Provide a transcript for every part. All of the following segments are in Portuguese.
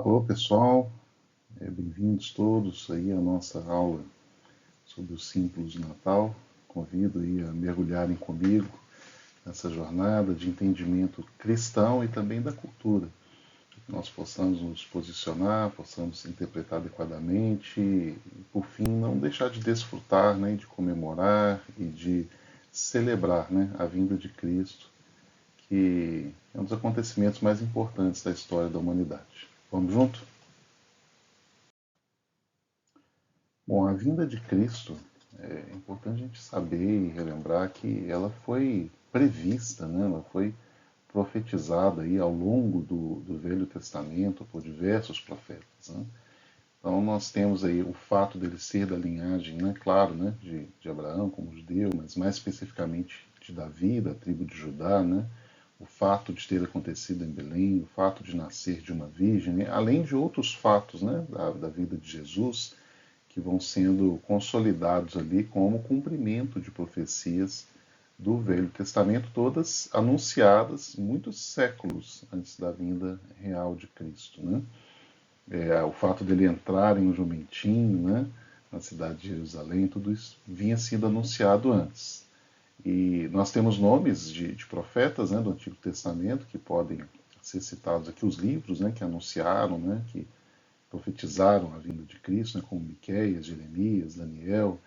Alô, pessoal, bem-vindos todos aí à nossa aula sobre os símbolos de Natal. Convido aí a mergulharem comigo nessa jornada de entendimento cristão e também da cultura. Que nós possamos nos posicionar, possamos interpretar adequadamente e, por fim, não deixar de desfrutar, né, de comemorar e de celebrar, né, a vinda de Cristo, que é um dos acontecimentos mais importantes da história da humanidade. Vamos junto? Bom, a vinda de Cristo, é importante a gente saber e relembrar que ela foi prevista, né? Ela foi profetizada aí ao longo do Velho Testamento por diversos profetas, né? Então nós temos aí o fato dele ser da linhagem, né, claro, né, de Abraão como judeu, mas mais especificamente de Davi, da tribo de Judá, né? O fato de ter acontecido em Belém, o fato de nascer de uma virgem, né? Além de outros fatos, né, da vida de Jesus, que vão sendo consolidados ali como cumprimento de profecias do Velho Testamento, todas anunciadas muitos séculos antes da vinda real de Cristo, né? O fato dele entrar em um jumentinho, né, na cidade de Jerusalém, tudo isso vinha sendo anunciado antes. E nós temos nomes de profetas, né, do Antigo Testamento que podem ser citados aqui, os livros, né, que anunciaram, né, que profetizaram a vinda de Cristo, né, como Miqueias, Jeremias, Daniel,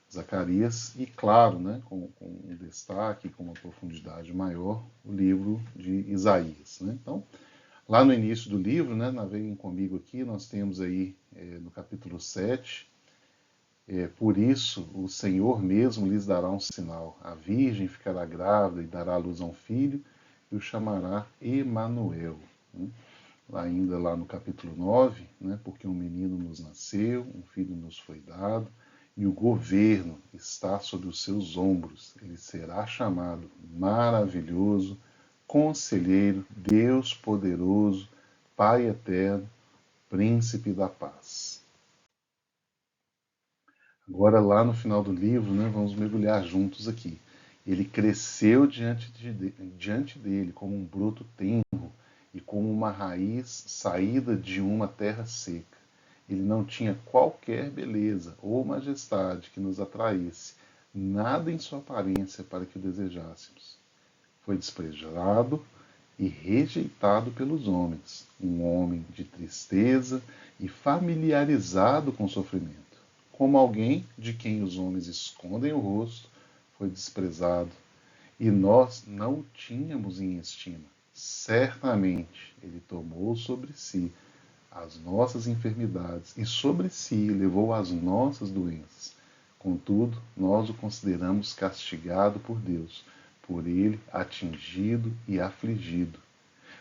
Zacarias, e claro, né, com um destaque, com uma profundidade maior, o livro de Isaías. Né? Então, lá no início do livro, né, naveguem comigo aqui, nós temos aí no capítulo 7, por isso o Senhor mesmo lhes dará um sinal. A virgem ficará grávida e dará à luz a um filho, e o chamará Emanuel. Né? Ainda lá no capítulo 9, né, porque um menino nos nasceu, um filho nos foi dado, e o governo está sobre os seus ombros. Ele será chamado Maravilhoso, Conselheiro, Deus Poderoso, Pai Eterno, Príncipe da Paz. Agora, lá no final do livro, né, vamos mergulhar juntos aqui. Ele cresceu diante dele como um broto tenro e como uma raiz saída de uma terra seca. Ele não tinha qualquer beleza ou majestade que nos atraísse, nada em sua aparência para que o desejássemos. Foi desprezado e rejeitado pelos homens, um homem de tristeza e familiarizado com o sofrimento. Como alguém de quem os homens escondem o rosto, foi desprezado, e nós não o tínhamos em estima. Certamente ele tomou sobre si as nossas enfermidades e sobre si levou as nossas doenças. Contudo, nós o consideramos castigado por Deus, por ele atingido e afligido.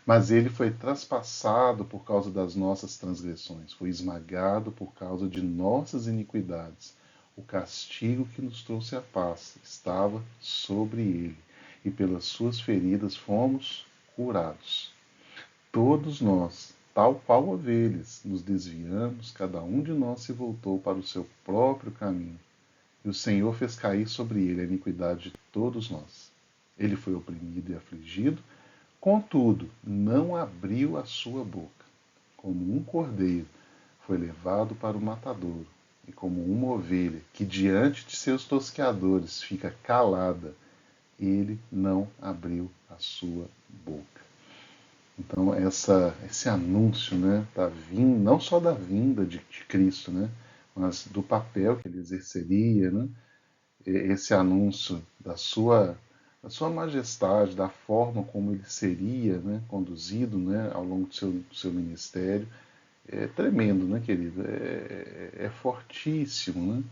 Mas ele foi traspassado por causa das nossas transgressões, foi esmagado por causa de nossas iniquidades. O castigo que nos trouxe a paz estava sobre ele, e pelas suas feridas fomos curados. Todos nós, tal qual ovelhas, nos desviamos, cada um de nós se voltou para o seu próprio caminho, e o Senhor fez cair sobre ele a iniquidade de todos nós. Ele foi oprimido e afligido, contudo, não abriu a sua boca. Como um cordeiro, foi levado para o matadouro, e como uma ovelha que diante de seus tosqueadores fica calada, ele não abriu a sua boca. Então, esse anúncio, né, não só da vinda de Cristo, né, mas do papel que ele exerceria, né, esse anúncio da sua majestade, da forma como ele seria, né, conduzido, né, ao longo do seu ministério, é tremendo, né, querido? É fortíssimo, né?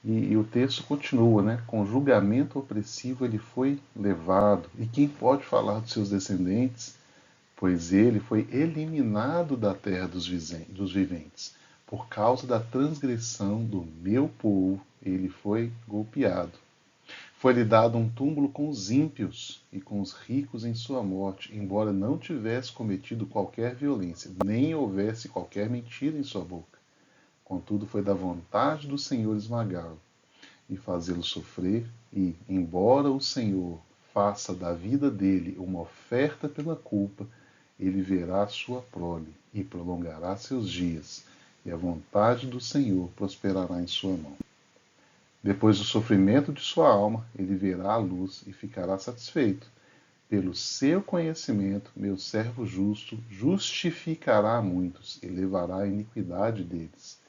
E o texto continua, né? Com julgamento opressivo ele foi levado. E quem pode falar dos seus descendentes? Pois ele foi eliminado da terra dos viventes. Por causa da transgressão do meu povo, ele foi golpeado. Foi-lhe dado um túmulo com os ímpios e com os ricos em sua morte, embora não tivesse cometido qualquer violência, nem houvesse qualquer mentira em sua boca. Contudo, foi da vontade do Senhor esmagá-lo e fazê-lo sofrer, e, embora o Senhor faça da vida dele uma oferta pela culpa, ele verá a sua prole e prolongará seus dias, e a vontade do Senhor prosperará em sua mão. Depois do sofrimento de sua alma, ele verá a luz e ficará satisfeito. Pelo seu conhecimento, meu servo justo justificará a muitos e levará a iniquidade deles.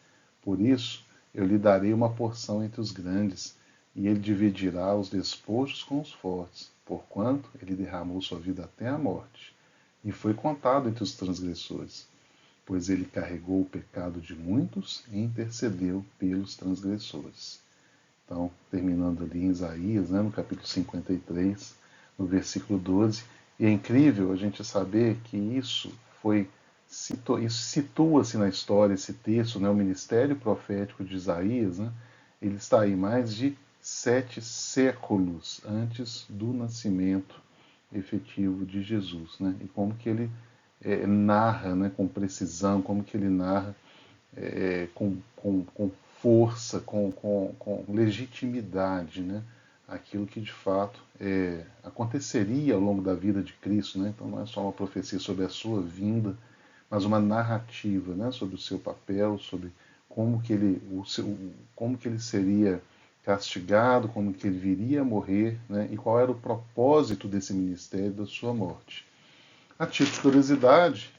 Por isso, eu lhe darei uma porção entre os grandes, e ele dividirá os despojos com os fortes, porquanto ele derramou sua vida até a morte, e foi contado entre os transgressores, pois ele carregou o pecado de muitos e intercedeu pelos transgressores. Então, terminando ali em Isaías, né, no capítulo 53, no versículo 12, e é incrível a gente saber que isso situa-se na história, esse texto, né, o ministério profético de Isaías, né, ele está aí mais de 7 séculos antes do nascimento efetivo de Jesus, né, e como que ele narra, né, com precisão, como que ele narra com força, com legitimidade, né, aquilo que de fato aconteceria ao longo da vida de Cristo, né? Então não é só uma profecia sobre a sua vinda, mas uma narrativa, né, sobre o seu papel, sobre como que como que ele seria castigado, como que ele viria a morrer, né, e qual era o propósito desse ministério da sua morte. A título de curiosidade,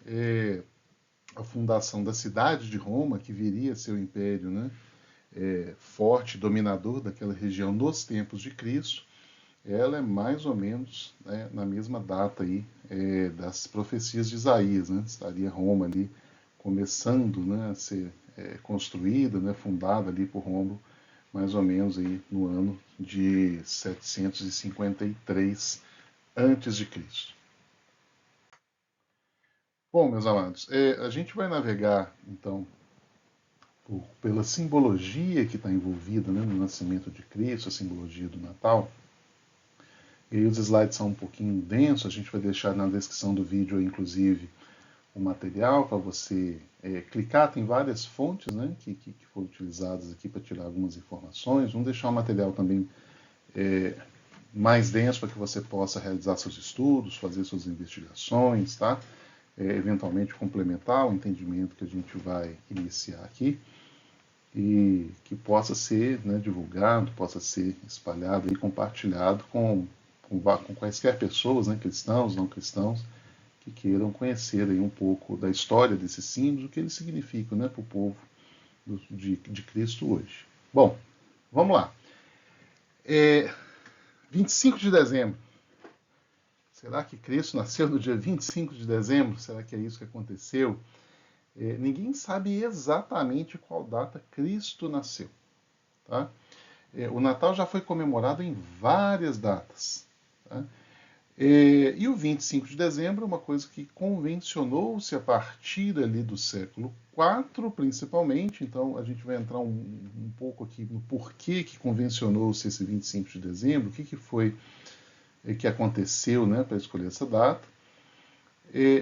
a fundação da cidade de Roma, que viria a ser o império, né, forte, dominador daquela região nos tempos de Cristo, ela é mais ou menos, né, na mesma data aí, das profecias de Isaías, né? Estaria Roma ali começando, né, a ser construída, né, fundada ali por Rômulo, mais ou menos aí no ano de 753 antes de Cristo. Bom, meus amados, a gente vai navegar então pela simbologia que está envolvida, né, no nascimento de Cristo, a simbologia do Natal. E aí os slides são um pouquinho densos, a gente vai deixar na descrição do vídeo, inclusive, o material para você clicar. Tem várias fontes, né, que foram utilizadas aqui para tirar algumas informações. Vamos deixar o material também mais denso para que você possa realizar seus estudos, fazer suas investigações, tá? Eventualmente complementar o entendimento que a gente vai iniciar aqui e que possa ser, né, divulgado, possa ser espalhado e compartilhado com quaisquer pessoas, né, cristãos, não cristãos, que queiram conhecer aí um pouco da história desses símbolos, o que eles significam, né, para o povo de Cristo hoje. Bom, vamos lá. 25 de dezembro. Será que Cristo nasceu no dia 25 de dezembro? Será que é isso que aconteceu? Ninguém sabe exatamente qual data Cristo nasceu. Tá? O Natal já foi comemorado em várias datas. Tá? E o 25 de dezembro é uma coisa que convencionou-se a partir ali do século IV, principalmente. Então a gente vai entrar um pouco aqui no porquê que convencionou-se esse 25 de dezembro, o que foi que aconteceu, né, para escolher essa data.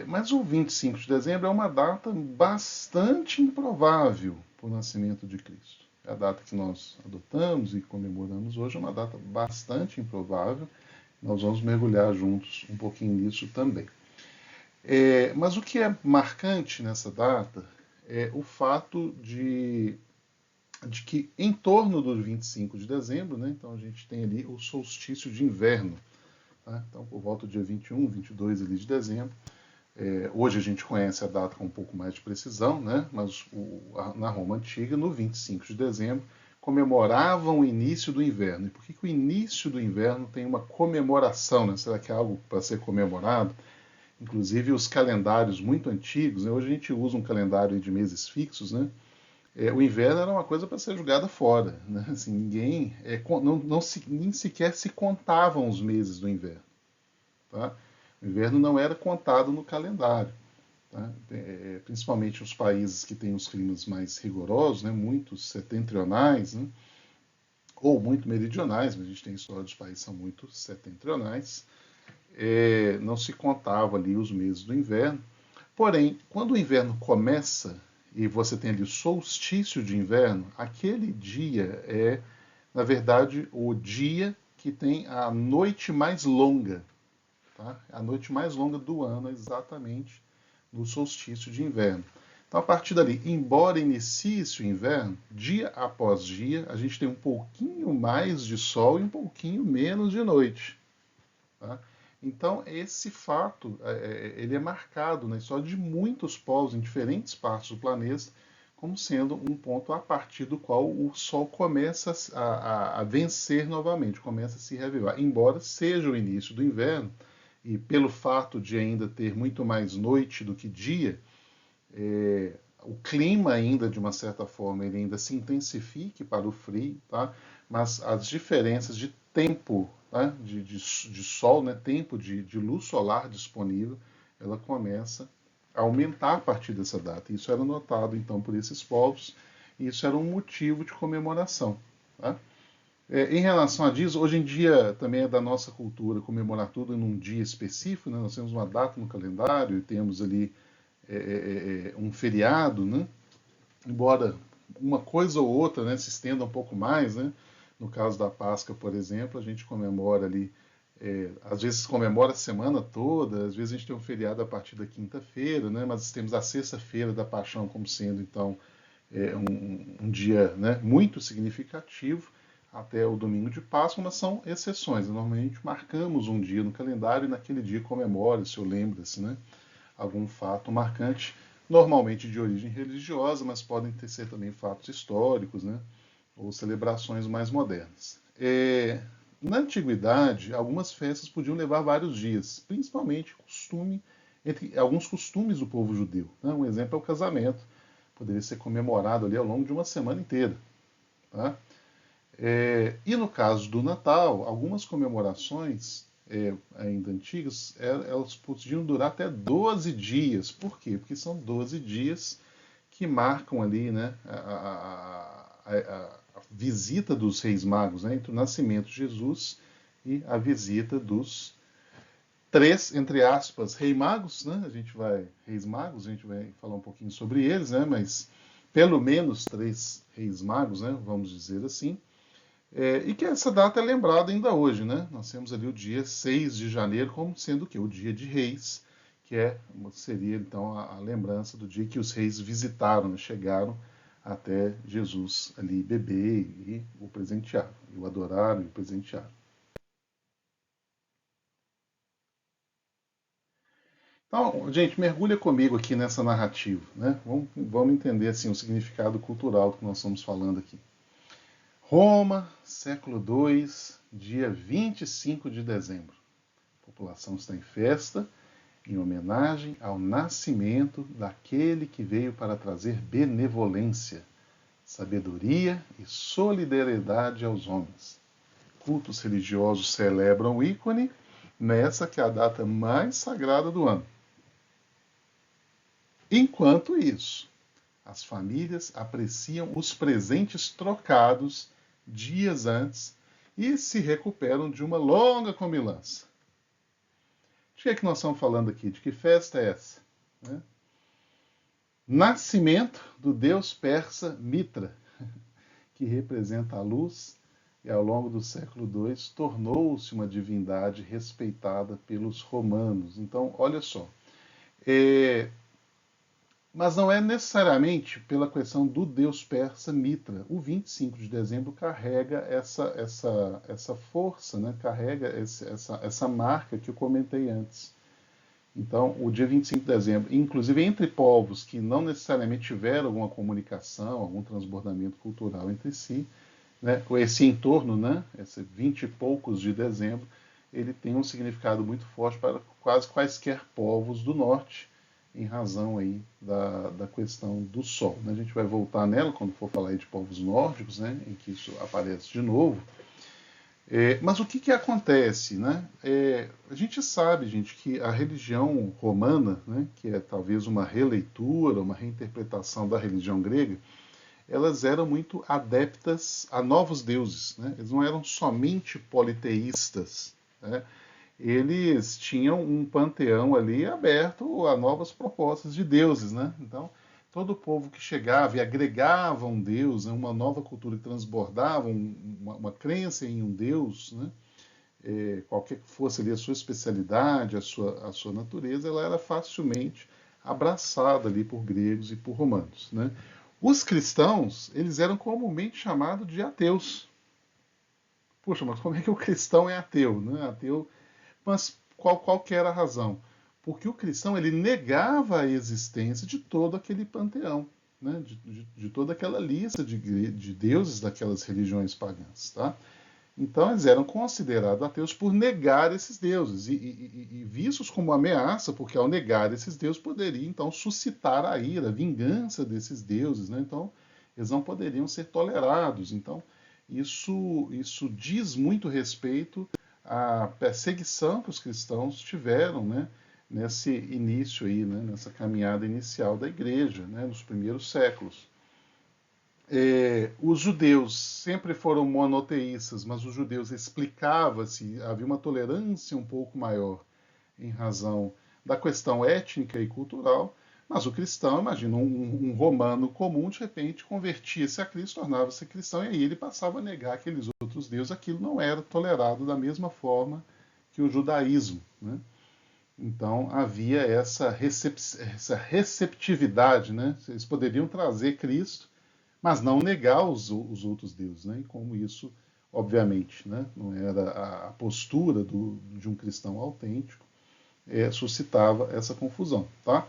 Mas o 25 de dezembro é uma data bastante improvável para o nascimento de Cristo. A data que nós adotamos e comemoramos hoje é uma data bastante improvável. Nós vamos mergulhar juntos um pouquinho nisso também. Mas o que é marcante nessa data é o fato de que em torno do 25 de dezembro, né, então a gente tem ali o solstício de inverno. Tá? Então, por volta do dia 21, 22 ali de dezembro. Hoje a gente conhece a data com um pouco mais de precisão, né? Mas na Roma Antiga, no 25 de dezembro, comemoravam o início do inverno. E por que o início do inverno tem uma comemoração? Né? Será que é algo para ser comemorado? Inclusive os calendários muito antigos, né? Hoje a gente usa um calendário de meses fixos, né? O inverno era uma coisa para ser jogada fora. Né? Assim, ninguém, nem sequer se contavam os meses do inverno. Tá? O inverno não era contado no calendário. Tá? Principalmente os países que têm os climas mais rigorosos, né, muito setentrionais, né, ou muito meridionais, mas a gente tem história dos países que são muito setentrionais, não se contava ali os meses do inverno. Porém, quando o inverno começa e você tem ali o solstício de inverno, aquele dia é, na verdade, o dia que tem a noite mais longa. Tá? A noite mais longa do ano, exatamente no solstício de inverno. Então, a partir dali, embora inicie-se o inverno, dia após dia, a gente tem um pouquinho mais de sol e um pouquinho menos de noite. Tá? Então, esse fato ele é marcado na história de muitos povos em diferentes partes do planeta como sendo um ponto a partir do qual o Sol começa a vencer novamente, começa a se reavivar. Embora seja o início do inverno, e pelo fato de ainda ter muito mais noite do que dia, o clima ainda, de uma certa forma, ele ainda se intensifique para o frio, tá? Mas as diferenças de tempo, tá? de sol, né? Tempo de luz solar disponível, ela começa a aumentar a partir dessa data. Isso era notado, então, por esses povos, e isso era um motivo de comemoração. Tá? Em relação a disso, hoje em dia também é da nossa cultura comemorar tudo num dia específico, né? Nós temos uma data no calendário, temos ali um feriado, né? Embora uma coisa ou outra, né, se estenda um pouco mais, né? No caso da Páscoa, por exemplo, a gente comemora ali, às vezes comemora a semana toda, às vezes a gente tem um feriado a partir da quinta-feira, né? Mas temos a sexta-feira da Paixão como sendo, então, um dia, né, muito significativo até o domingo de Páscoa, mas são exceções. Normalmente marcamos um dia no calendário e naquele dia comemora-se ou lembra-se, né? Algum fato marcante, normalmente de origem religiosa, mas podem ser também fatos históricos, né? Ou celebrações mais modernas. Na antiguidade, algumas festas podiam levar vários dias, principalmente entre alguns costumes do povo judeu. Né? Um exemplo é o casamento, poderia ser comemorado ali ao longo de uma semana inteira. Tá? E no caso do Natal, algumas comemorações ainda antigas, elas podiam durar até 12 dias. Por quê? Porque são 12 dias que marcam ali, né, a visita dos reis magos, né, entre o nascimento de Jesus e a visita dos três, entre aspas, reis magos, né? Reis magos, a gente vai falar um pouquinho sobre eles, né? Mas pelo menos três reis magos, né? Vamos dizer assim. E que essa data é lembrada ainda hoje, né? Nós temos ali o dia 6 de janeiro como sendo o quê? O dia de Reis, seria então a lembrança do dia que os reis visitaram, né? Chegaram até Jesus ali bebê e o presentearam, e o adoraram e o presentearam. Então, gente, mergulha comigo aqui nessa narrativa, né? Vamos entender assim o significado cultural que nós estamos falando aqui. Roma, século II, dia 25 de dezembro. A população está em festa em homenagem ao nascimento daquele que veio para trazer benevolência, sabedoria e solidariedade aos homens. Cultos religiosos celebram o ícone nessa que é a data mais sagrada do ano. Enquanto isso, as famílias apreciam os presentes trocados dias antes e se recuperam de uma longa comilança. De que é que nós estamos falando aqui? De que festa é essa? Né? Nascimento do deus persa Mitra, que representa a luz e ao longo do século II tornou-se uma divindade respeitada pelos romanos. Então, olha só, mas não é necessariamente pela questão do deus persa Mitra. O 25 de dezembro carrega essa força, né? Carrega essa marca que eu comentei antes. Então, o dia 25 de dezembro, inclusive entre povos que não necessariamente tiveram alguma comunicação, algum transbordamento cultural entre si, né? Esse entorno, né? Esse 20 e poucos de dezembro, ele tem um significado muito forte para quase quaisquer povos do norte, em razão aí da questão do Sol. Né? A gente vai voltar nela quando for falar aí de povos nórdicos, né? Em que isso aparece de novo. Mas o que acontece? Né? A gente sabe, gente, que a religião romana, né, que é talvez uma releitura, uma reinterpretação da religião grega, elas eram muito adeptas a novos deuses. Né? Eles não eram somente politeístas. Né? Eles tinham um panteão ali aberto a novas propostas de deuses. Né? Então, todo o povo que chegava e agregava um deus, né, uma nova cultura que transbordava uma crença em um deus, né, qualquer que fosse ali a sua especialidade, a sua natureza, ela era facilmente abraçada ali por gregos e por romanos, né? Os cristãos, eles eram comumente chamados de ateus. Puxa, mas como é que o cristão é ateu, né? Ateu, mas qual que era a razão? Porque o cristão ele negava a existência de todo aquele panteão, né? De toda aquela lista de deuses daquelas religiões pagãs, tá? Então eles eram considerados ateus por negar esses deuses e vistos como ameaça, porque ao negar esses deuses poderia então suscitar a ira, a vingança desses deuses, né? Então eles não poderiam ser tolerados. Então isso diz muito respeito à perseguição que os cristãos tiveram, né? Nesse início aí, né? Nessa caminhada inicial da igreja, né? Nos primeiros séculos. Os judeus sempre foram monoteístas, mas os judeus explicava-se, havia uma tolerância um pouco maior em razão da questão étnica e cultural, mas o cristão, imagina, um romano comum, de repente convertia-se a Cristo, tornava-se cristão, e aí ele passava a negar aqueles outros deuses, aquilo não era tolerado da mesma forma que o judaísmo, né? Então havia essa receptividade, né? Eles poderiam trazer Cristo, mas não negar os outros deuses, né? E como isso, obviamente, né? Não era a postura de um cristão autêntico, suscitava essa confusão, tá?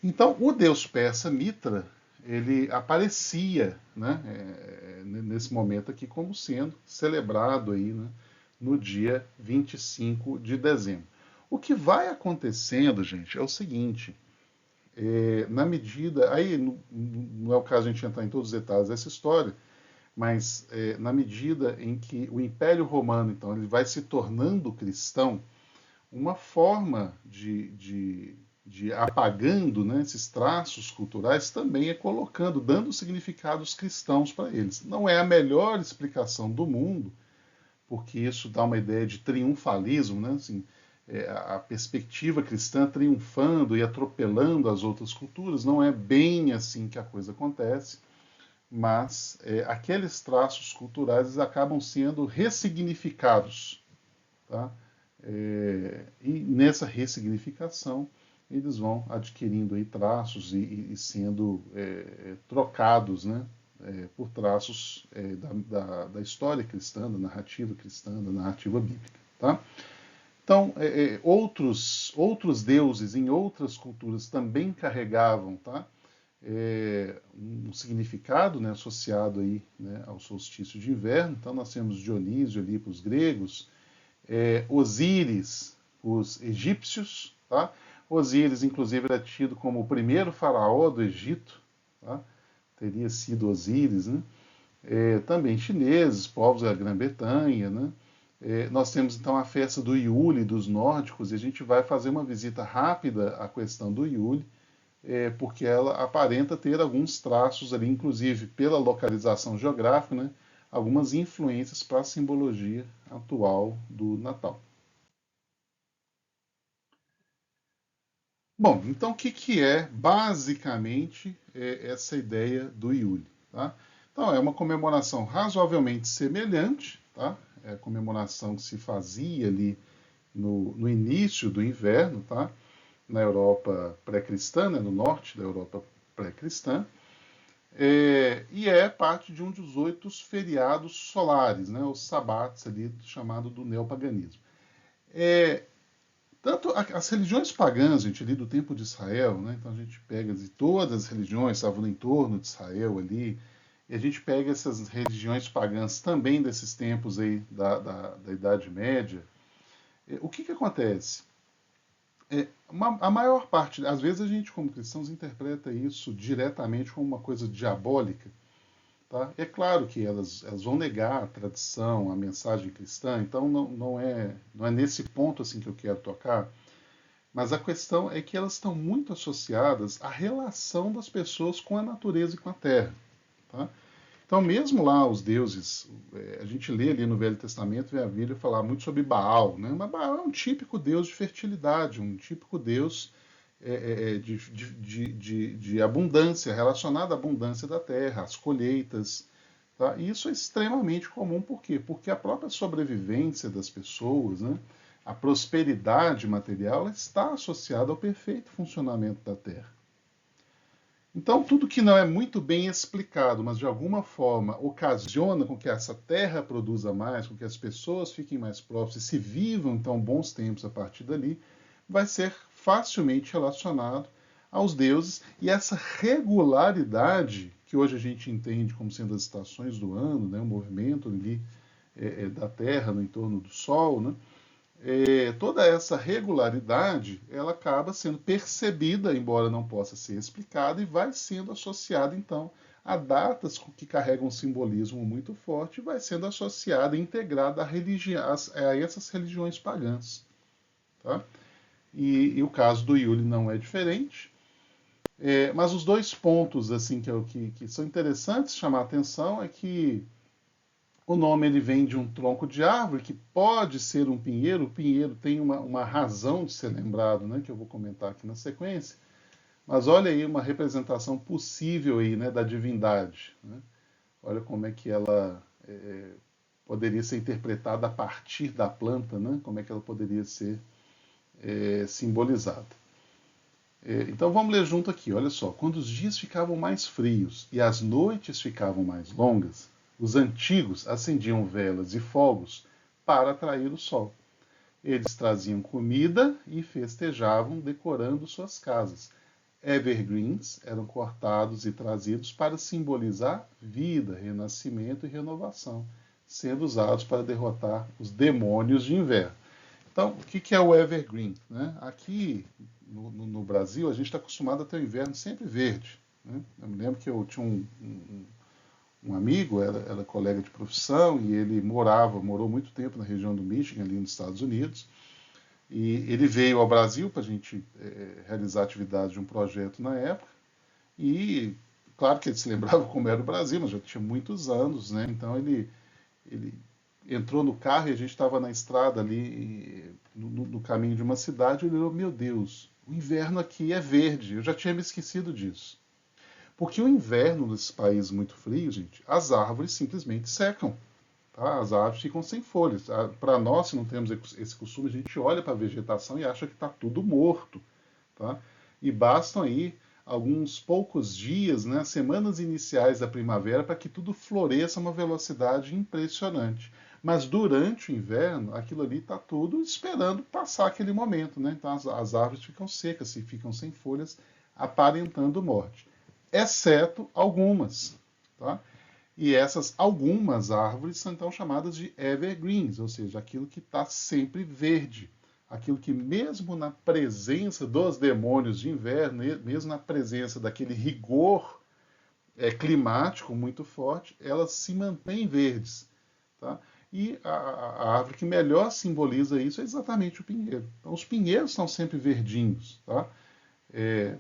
Então, o deus persa Mitra, ele aparecia, né? Nesse momento aqui como sendo celebrado aí, né? No dia 25 de dezembro. O que vai acontecendo, gente, é o seguinte: na medida. Aí não é o caso a gente entrar em todos os detalhes dessa história, mas na medida em que o Império Romano, então, ele vai se tornando cristão, uma forma de apagando, né, esses traços culturais também é colocando, dando significados cristãos para eles. Não é a melhor explicação do mundo, porque isso dá uma ideia de triunfalismo, né? Assim, a perspectiva cristã triunfando e atropelando as outras culturas, não é bem assim que a coisa acontece, mas aqueles traços culturais acabam sendo ressignificados, tá? E nessa ressignificação eles vão adquirindo aí traços e sendo trocados, né? Por traços da história cristã, da narrativa cristã, da narrativa bíblica, tá? Então, outros deuses em outras culturas também carregavam, tá? Um significado, né, associado aí, né, ao solstício de inverno. Então, nós temos Dionísio ali para os gregos, Osíris para os egípcios. Tá? Osíris, inclusive, era tido como o primeiro faraó do Egito. Tá? Teria sido Osíris, né? Também chineses, povos da Grã-Bretanha, né? Nós temos então a festa do Iule dos nórdicos, e a gente vai fazer uma visita rápida à questão do Iule, porque ela aparenta ter alguns traços ali, inclusive pela localização geográfica, né? Algumas influências para a simbologia atual do Natal. Bom, então o que, que é basicamente essa ideia do Iule? Tá? Então é uma comemoração razoavelmente semelhante, tá? É a comemoração que se fazia ali no início do inverno, tá? Na Europa pré-cristã, né? No norte da Europa pré-cristã, e é parte de um dos 8 feriados solares, né? Os sabates ali, chamado do neopaganismo. É, Tanto as religiões pagãs, gente, ali do tempo de Israel, né? Então a gente pega de todas as religiões, estavam no entorno de Israel ali, e a gente pega essas religiões pagãs também desses tempos aí da Idade Média. O que, que acontece? A maior parte, às vezes a gente como cristãos interpreta isso diretamente como uma coisa diabólica, tá? É claro que elas vão negar a tradição, a mensagem cristã, então não é nesse ponto assim que eu quero tocar. Mas a questão é que elas estão muito associadas à relação das pessoas com a natureza e com a terra. Tá? Então, mesmo lá os deuses, a gente lê ali no Velho Testamento, vê a Bíblia falar muito sobre Baal. Né? Mas Baal é um típico deus de fertilidade, um típico deus de abundância, relacionado à abundância da terra, às colheitas. Tá? E isso é extremamente comum, por quê? Porque a própria sobrevivência das pessoas, né? A prosperidade material está associada ao perfeito funcionamento da Terra. Então, tudo que não é muito bem explicado, mas de alguma forma ocasiona com que essa terra produza mais, com que as pessoas fiquem mais próximas e se vivam, então, bons tempos a partir dali, vai ser facilmente relacionado aos deuses. E essa regularidade, que hoje a gente entende como sendo as estações do ano, né, o movimento ali da Terra no entorno do Sol, né, toda essa regularidade ela acaba sendo percebida, embora não possa ser explicada, e vai sendo associada então a datas que carregam um simbolismo muito forte, e vai sendo associada, integrada a essas religiões pagãs. Tá? E o caso do Yule não é diferente. Mas os dois pontos assim que são interessantes chamar a atenção é que o nome ele vem de um tronco de árvore, que pode ser um pinheiro. O pinheiro tem uma razão de ser lembrado, né, que eu vou comentar aqui na sequência. Mas olha aí uma representação possível aí, né, da divindade. Né? Olha como é que ela poderia ser interpretada a partir da planta, né? Como é que ela poderia ser simbolizada. Então vamos ler junto aqui, olha só. Quando os dias ficavam mais frios e as noites ficavam mais longas, os antigos acendiam velas e fogos para atrair o sol. Eles traziam comida e festejavam, decorando suas casas. Evergreens eram cortados e trazidos para simbolizar vida, renascimento e renovação, sendo usados para derrotar os demônios de inverno. Então, o que é o evergreen? Né? Aqui no Brasil, a gente está acostumado a ter o inverno sempre verde. Né? Eu me lembro que eu tinha um amigo, era colega de profissão, e ele morou muito tempo na região do Michigan, ali nos Estados Unidos, e ele veio ao Brasil para a gente realizar atividades de um projeto na época, e claro que ele se lembrava como era o Brasil, mas já tinha muitos anos, né? Então ele entrou no carro e a gente estava na estrada ali, no caminho de uma cidade, e ele olhou, meu Deus, o inverno aqui é verde, eu já tinha me esquecido disso. Porque o inverno nesses países muito frios, gente, as árvores simplesmente secam. Tá? As árvores ficam sem folhas. Para nós, se não temos esse costume, a gente olha para a vegetação e acha que está tudo morto. Tá? E bastam aí alguns poucos dias, né, semanas iniciais da primavera, para que tudo floresça a uma velocidade impressionante. Mas durante o inverno, aquilo ali está tudo esperando passar aquele momento. Né? Então as árvores ficam secas e ficam sem folhas, aparentando morte. Exceto algumas. Tá? E essas algumas árvores são então chamadas de evergreens, ou seja, aquilo que está sempre verde. Aquilo que mesmo na presença dos demônios de inverno, mesmo na presença daquele rigor climático muito forte, elas se mantêm verdes. Tá? E a árvore que melhor simboliza isso é exatamente o pinheiro. Então os pinheiros são sempre verdinhos. Tá?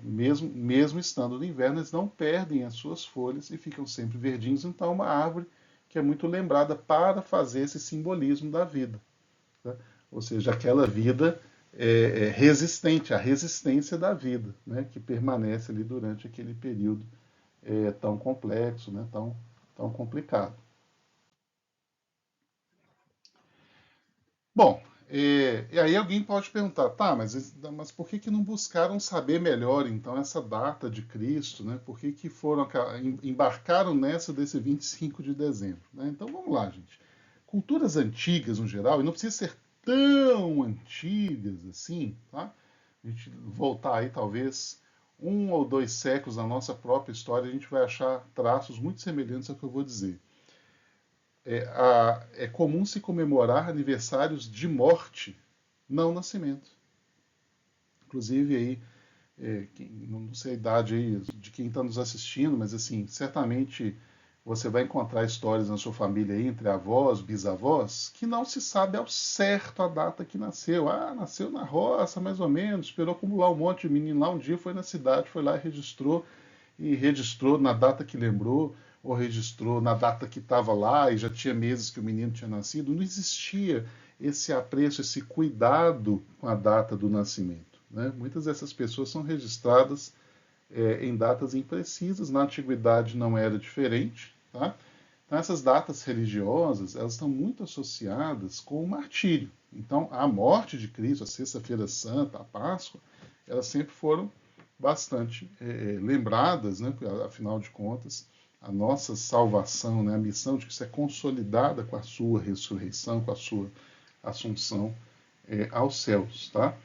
Mesmo estando no inverno, eles não perdem as suas folhas e ficam sempre verdinhos. Então, é uma árvore que é muito lembrada para fazer esse simbolismo da vida. Tá? Ou seja, aquela vida resistente, a resistência da vida, né, que permanece ali durante aquele período tão complexo, né, tão complicado. Bom, e aí alguém pode perguntar, tá, mas por que não buscaram saber melhor, então, essa data de Cristo, né? Por que embarcaram nessa desse 25 de dezembro? Né? Então vamos lá, gente. Culturas antigas, no geral, e não precisa ser tão antigas assim, tá? A gente voltar aí, talvez, 1 ou 2 séculos na nossa própria história, a gente vai achar traços muito semelhantes ao que eu vou dizer. É comum se comemorar aniversários de morte, não nascimento. Inclusive aí, não sei a idade aí de quem está nos assistindo, mas assim, certamente você vai encontrar histórias na sua família aí, entre avós, bisavós, que não se sabe ao certo a data que nasceu. Ah, nasceu na roça, mais ou menos, esperou acumular um monte de menino lá, um dia foi na cidade, foi lá e registrou na data que lembrou, ou registrou na data que estava lá e já tinha meses que o menino tinha nascido. Não existia esse apreço, esse cuidado com a data do nascimento. Né? Muitas dessas pessoas são registradas em datas imprecisas. Na antiguidade não era diferente. Tá? Então, essas datas religiosas, elas estão muito associadas com o martírio. Então, a morte de Cristo, a Sexta-feira Santa, a Páscoa, elas sempre foram bastante lembradas, né? Porque, afinal de contas, a nossa salvação, né? A missão de Cristo é consolidada com a sua ressurreição, com a sua assunção aos céus, tá?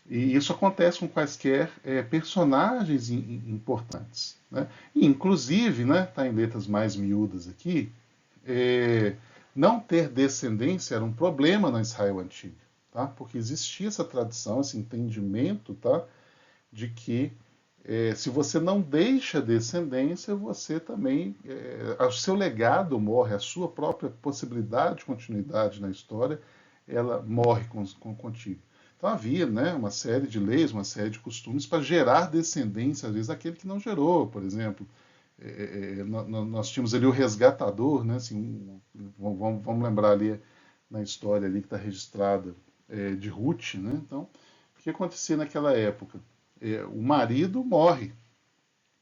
E isso acontece com quaisquer personagens importantes, né? E, inclusive, né, tá em letras mais miúdas aqui, não ter descendência era um problema na Israel antiga, tá? Porque existia essa tradição, esse entendimento, tá? De que se você não deixa descendência, você também, o seu legado morre, a sua própria possibilidade de continuidade na história, ela morre contigo. Então havia, né, uma série de leis, uma série de costumes para gerar descendência, às vezes, daquele que não gerou, por exemplo. Nós tínhamos ali o resgatador, né, assim, vamos lembrar ali na história ali que está registrada de Ruth, né? Então, o que acontecia naquela época? O marido morre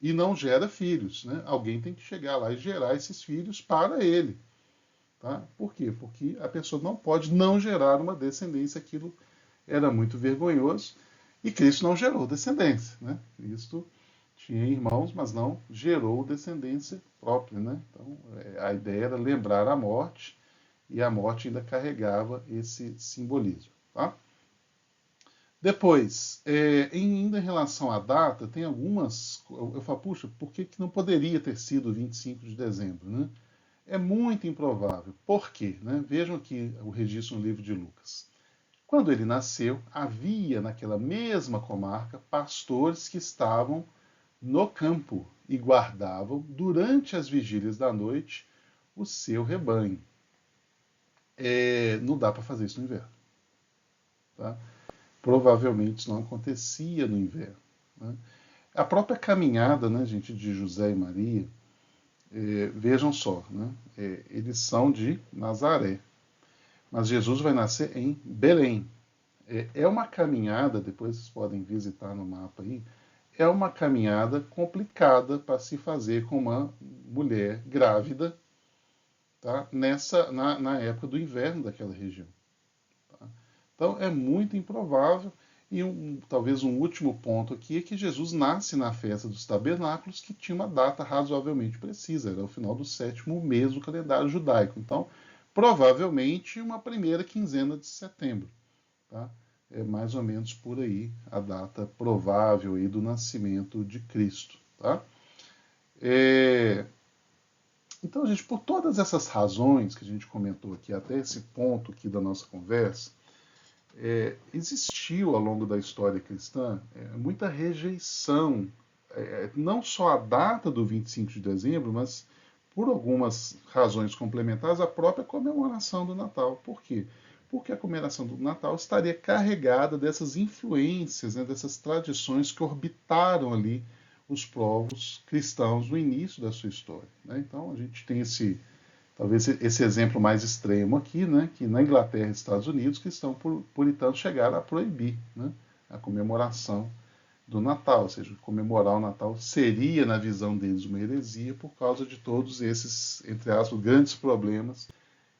e não gera filhos, né? Alguém tem que chegar lá e gerar esses filhos para ele. Tá? Por quê? Porque a pessoa não pode não gerar uma descendência, aquilo era muito vergonhoso, e Cristo não gerou descendência. Né? Cristo tinha irmãos, mas não gerou descendência própria. Né? Então, a ideia era lembrar a morte, e a morte ainda carregava esse simbolismo. Tá? Depois, ainda em relação à data, tem algumas. Eu falo, puxa, por que não poderia ter sido 25 de dezembro? Né? É muito improvável. Por quê? Né? Vejam aqui o registro no livro de Lucas. Quando ele nasceu, havia naquela mesma comarca pastores que estavam no campo e guardavam, durante as vigílias da noite, o seu rebanho. Não dá para fazer isso no inverno. Tá? Provavelmente isso não acontecia no inverno. Né? A própria caminhada, né, gente, de José e Maria, vejam só, né, eles são de Nazaré, mas Jesus vai nascer em Belém. É uma caminhada, depois vocês podem visitar no mapa aí, é uma caminhada complicada para se fazer com uma mulher grávida, tá, na época do inverno daquela região. Tá? Então é muito improvável. E talvez um último ponto aqui é que Jesus nasce na festa dos tabernáculos, que tinha uma data razoavelmente precisa, era o final do 7º mês do calendário judaico. Então, provavelmente uma primeira quinzena de setembro. Tá? É mais ou menos por aí a data provável aí do nascimento de Cristo. Tá? Então, gente, por todas essas razões que a gente comentou aqui, até esse ponto aqui da nossa conversa, existiu ao longo da história cristã muita rejeição, não só a data do 25 de dezembro, mas por algumas razões complementares, a própria comemoração do Natal. Por quê? Porque a comemoração do Natal estaria carregada dessas influências, né, dessas tradições que orbitaram ali os povos cristãos no início da sua história. Né? Então a gente tem talvez esse exemplo mais extremo aqui, né, que na Inglaterra e Estados Unidos, cristãos puritanos chegaram a proibir, né, a comemoração do Natal, ou seja, comemorar o Natal seria, na visão deles, uma heresia por causa de todos esses, entre aspas, grandes problemas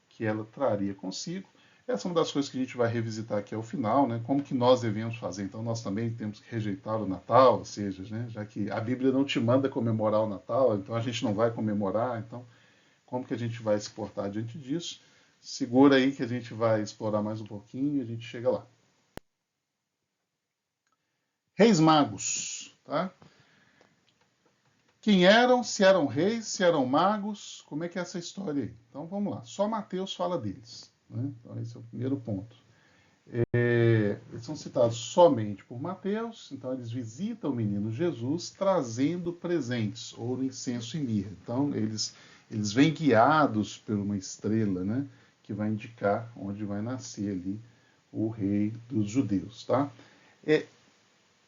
que ela traria consigo. Essa é uma das coisas que a gente vai revisitar aqui ao final, né, como que nós devemos fazer. Então, nós também temos que rejeitar o Natal, ou seja, né, já que a Bíblia não te manda comemorar o Natal, então a gente não vai comemorar, então como que a gente vai se portar diante disso? Segura aí que a gente vai explorar mais um pouquinho e a gente chega lá. Reis magos, tá? Quem eram, se eram reis, se eram magos, como é que é essa história aí? Então vamos lá, só Mateus fala deles. Né? Então esse é o primeiro ponto. Eles são citados somente por Mateus, então eles visitam o menino Jesus trazendo presentes, ouro, incenso e mirra. Então eles vêm guiados por uma estrela, né, que vai indicar onde vai nascer ali o rei dos judeus. Tá?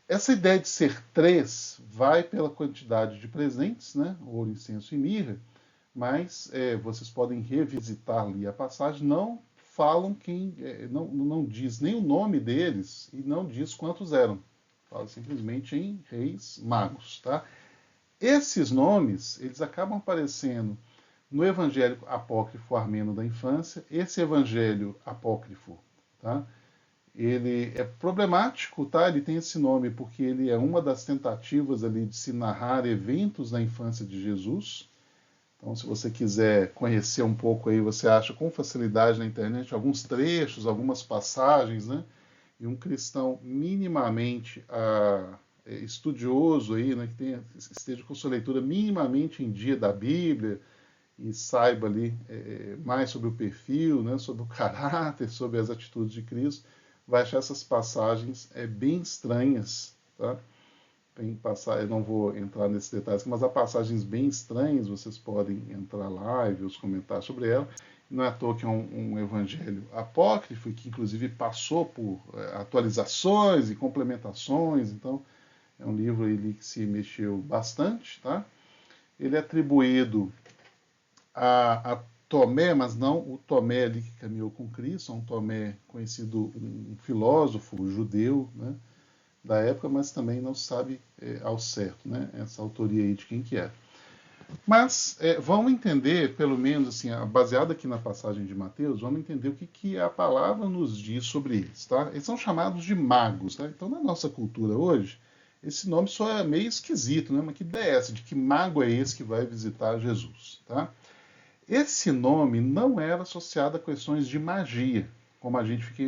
Essa ideia de ser 3 vai pela quantidade de presentes, né, ouro, incenso e mirra, mas vocês podem revisitar ali a passagem, não falam quem, não diz nem o nome deles e não diz quantos eram. Fala simplesmente em reis magos. Tá? Esses nomes, eles acabam aparecendo No evangelho apócrifo armeno da infância, esse evangelho apócrifo, tá? Ele é problemático, tá? Ele tem esse nome porque ele é uma das tentativas ali de se narrar eventos da infância de Jesus. Então, se você quiser conhecer um pouco aí, você acha com facilidade na internet alguns trechos, algumas passagens, né? E um cristão minimamente estudioso aí, né, que esteja com sua leitura minimamente em dia da Bíblia e saiba ali mais sobre o perfil, né, sobre o caráter, sobre as atitudes de Cristo, vai achar essas passagens bem estranhas, tá? Eu não vou entrar nesses detalhes, mas há passagens bem estranhas, vocês podem entrar lá e ver os comentários sobre ela. Não é à toa que é um evangelho apócrifo, que inclusive passou por atualizações e complementações, então é um livro ali que se mexeu bastante, tá? Ele é atribuído a Tomé, mas não o Tomé ali que caminhou com Cristo, um Tomé conhecido, um filósofo judeu, né, da época, mas também não se sabe ao certo, né, essa autoria aí de quem que é. Mas vamos entender, pelo menos assim, baseado aqui na passagem de Mateus, vamos entender o que a palavra nos diz sobre eles. Tá? Eles são chamados de magos. Tá? Então, na nossa cultura hoje, esse nome só é meio esquisito, né? Mas que ideia é essa? De que mago é esse que vai visitar Jesus? Tá? Esse nome não era associado a questões de magia, como a gente fica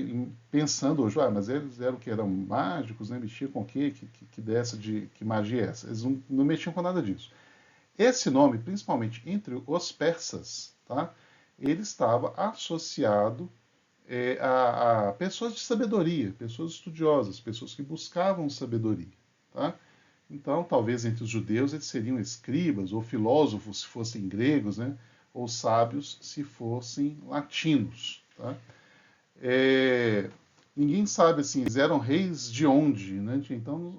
pensando hoje. Mas eles eram que eram mágicos, né? Mexiam com o quê? Que dessa de que magia é essa? Eles não mexiam com nada disso. Esse nome, principalmente entre os persas, tá? Ele estava associado a pessoas de sabedoria, pessoas estudiosas, pessoas que buscavam sabedoria. Tá? Então, talvez entre os judeus eles seriam escribas ou filósofos, se fossem gregos, né? Ou sábios, se fossem latinos. Tá? Ninguém sabe assim, eles eram reis de onde, né? Então,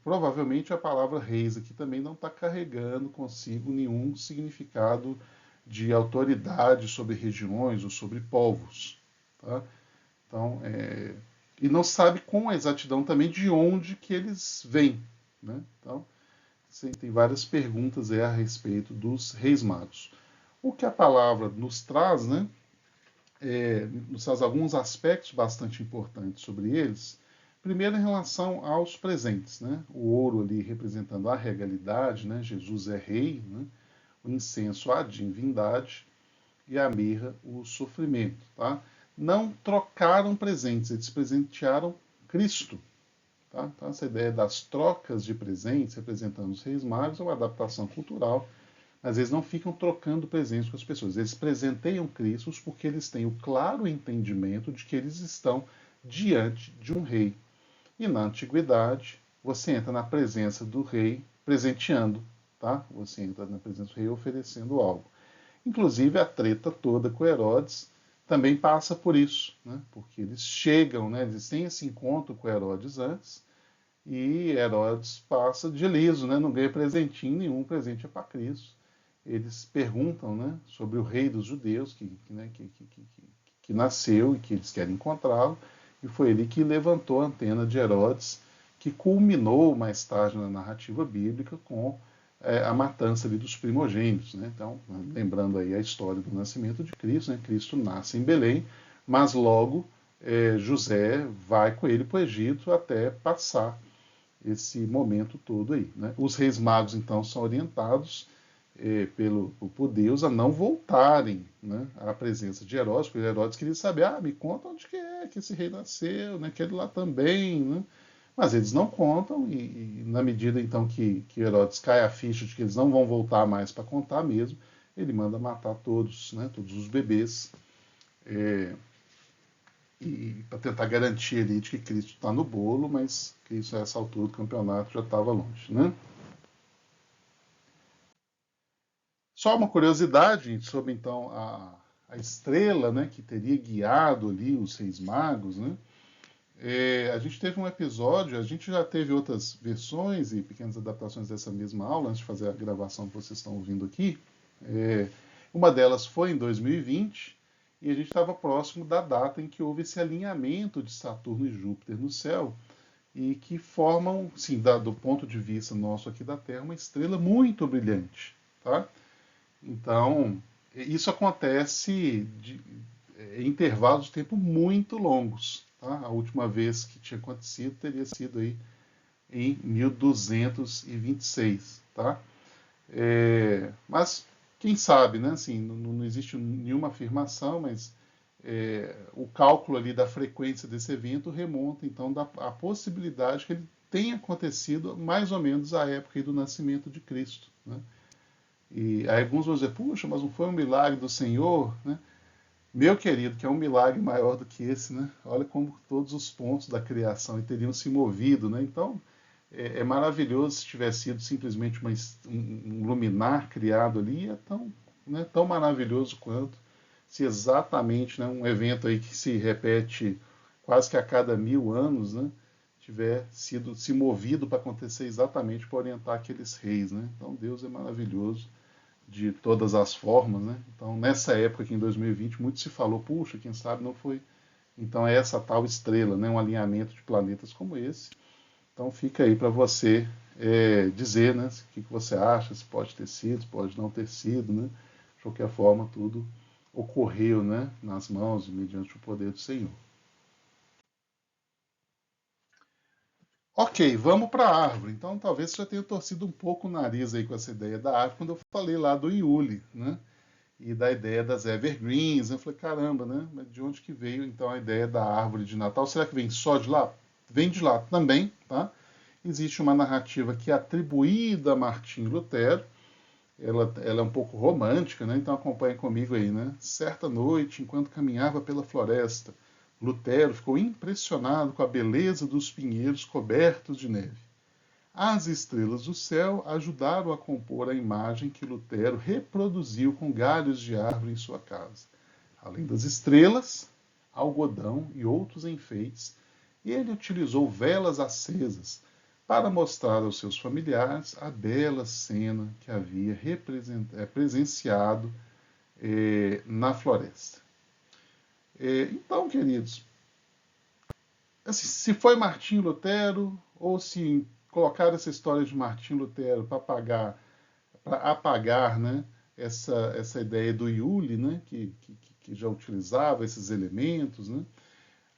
provavelmente a palavra reis aqui também não está carregando consigo nenhum significado de autoridade sobre regiões ou sobre povos, tá? Então, e não sabe com exatidão também de onde que eles vêm, né? Então, tem várias perguntas a respeito dos reis magos. O que a palavra nos traz, né? Nos traz alguns aspectos bastante importantes sobre eles. Primeiro, em relação aos presentes, né? O ouro ali representando a regalidade, né? Jesus é rei, né? O incenso a divindade e a mirra o sofrimento, tá? Não trocaram presentes, eles presentearam Cristo, tá? Então, essa ideia das trocas de presentes representando os reis magos é uma adaptação cultural. Às vezes não ficam trocando presentes com as pessoas. Eles presenteiam Cristo porque eles têm o claro entendimento de que eles estão diante de um rei. E na antiguidade, você entra na presença do rei presenteando, tá? Você entra na presença do rei oferecendo algo. Inclusive a treta toda com Herodes também passa por isso, né? Porque eles chegam, né? Eles têm esse encontro com Herodes antes e Herodes passa de liso, né? Não ganha presentinho nenhum, presente é para Cristo. Eles perguntam, né, sobre o rei dos judeus que nasceu e que eles querem encontrá-lo, e foi ele que levantou a antena de Herodes, que culminou mais tarde na narrativa bíblica com a matança ali dos primogênitos. Né? Então, lembrando aí a história do nascimento de Cristo, né? Cristo nasce em Belém, mas logo José vai com ele para o Egito até passar esse momento todo aí. Né? Os reis magos, então, são orientados por Deus a não voltarem, né, à presença de Herodes, porque Herodes queria saber, me conta onde que é que esse rei nasceu, né, aquele lá também, né? Mas eles não contam, e na medida então que Herodes cai a ficha de que eles não vão voltar mais para contar mesmo, ele manda matar todos, né, todos os bebês, e para tentar garantir ali de que Cristo está no bolo, mas Cristo a essa altura do campeonato já estava longe, né? Só uma curiosidade sobre então a estrela, né, que teria guiado ali os Reis Magos, né? A gente teve um episódio, a gente já teve outras versões e pequenas adaptações dessa mesma aula antes de fazer a gravação que vocês estão ouvindo aqui. Uma delas foi em 2020 e a gente estava próximo da data em que houve esse alinhamento de Saturno e Júpiter no céu e que formam, sim, do ponto de vista nosso aqui da Terra, uma estrela muito brilhante, tá? Então, isso acontece em intervalos de tempo muito longos. Tá? A última vez que tinha acontecido teria sido aí em 1226. Tá? Mas quem sabe, né? Assim, não existe nenhuma afirmação, mas o cálculo ali da frequência desse evento remonta então à possibilidade que ele tenha acontecido mais ou menos à época do nascimento de Cristo. Né? E aí alguns vão dizer, puxa, mas não foi um milagre do Senhor? Né? Meu querido, que é um milagre maior do que esse, né? Olha como todos os pontos da criação teriam se movido, né? Então, é maravilhoso se tivesse sido simplesmente um luminar criado ali, é tão, né, tão maravilhoso quanto se exatamente, né, um evento aí que se repete quase que a cada 1000 anos, né, tiver sido se movido para acontecer exatamente para orientar aqueles reis, né? Então Deus é maravilhoso de todas as formas, né? Então nessa época aqui em 2020 muito se falou, puxa, quem sabe não foi então é essa tal estrela, né, um alinhamento de planetas como esse. Então fica aí para você dizer, né, o que você acha, se pode ter sido, se pode não ter sido, né? De qualquer forma, tudo ocorreu, né, nas mãos, mediante o poder do Senhor. Ok, vamos para a árvore. Então talvez você já tenha torcido um pouco o nariz aí com essa ideia da árvore quando eu falei lá do Iule, né? E da ideia das evergreens. Eu falei, caramba, né? Mas de onde que veio então a ideia da árvore de Natal? Será que vem só de lá? Vem de lá também, tá? Existe uma narrativa que é atribuída a Martim Lutero. Ela é um pouco romântica, né? Então acompanhe comigo aí, né? Certa noite, enquanto caminhava pela floresta, Lutero ficou impressionado com a beleza dos pinheiros cobertos de neve. As estrelas do céu ajudaram a compor a imagem que Lutero reproduziu com galhos de árvore em sua casa. Além das estrelas, algodão e outros enfeites, ele utilizou velas acesas para mostrar aos seus familiares a bela cena que havia presenciado na floresta. Então, queridos, assim, se foi Martim Lutero ou se colocar essa história de Martim Lutero para apagar, né, essa ideia do Iule, né, que já utilizava esses elementos, né,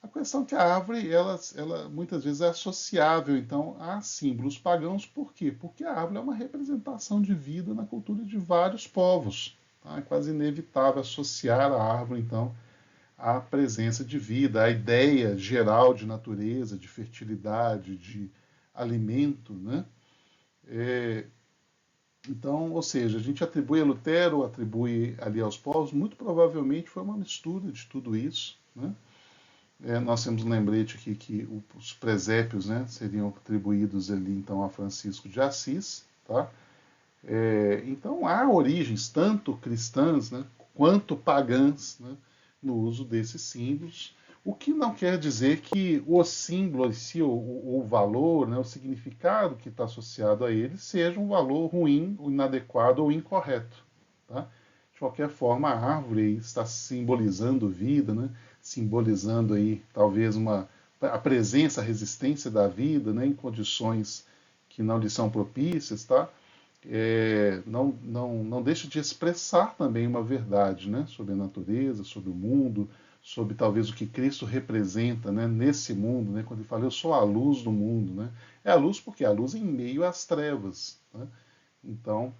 a questão é que a árvore, ela muitas vezes é associável, então, a símbolos pagãos. Por quê? Porque a árvore é uma representação de vida na cultura de vários povos. Tá? É quase inevitável associar a árvore, então, à presença de vida, à ideia geral de natureza, de fertilidade, de alimento, né? É, então, ou seja, a gente atribui a Lutero, atribui ali aos povos, muito provavelmente foi uma mistura de tudo isso, né? Nós temos um lembrete aqui que os presépios, né, seriam atribuídos ali então a Francisco de Assis, tá? Então há origens tanto cristãs, né, quanto pagãs, né, no uso desses símbolos, o que não quer dizer que o símbolo em si, o valor, né, o significado que está associado a ele, seja um valor ruim, inadequado ou incorreto. Tá? De qualquer forma, a árvore está simbolizando vida, né, simbolizando aí talvez a presença, a resistência da vida, né, em condições que não lhe são propícias, tá? Não deixa de expressar também uma verdade, né, sobre a natureza, sobre o mundo, sobre talvez o que Cristo representa, né, nesse mundo, né, quando ele fala eu sou a luz do mundo, né, é a luz porque é a luz em meio às trevas, né, então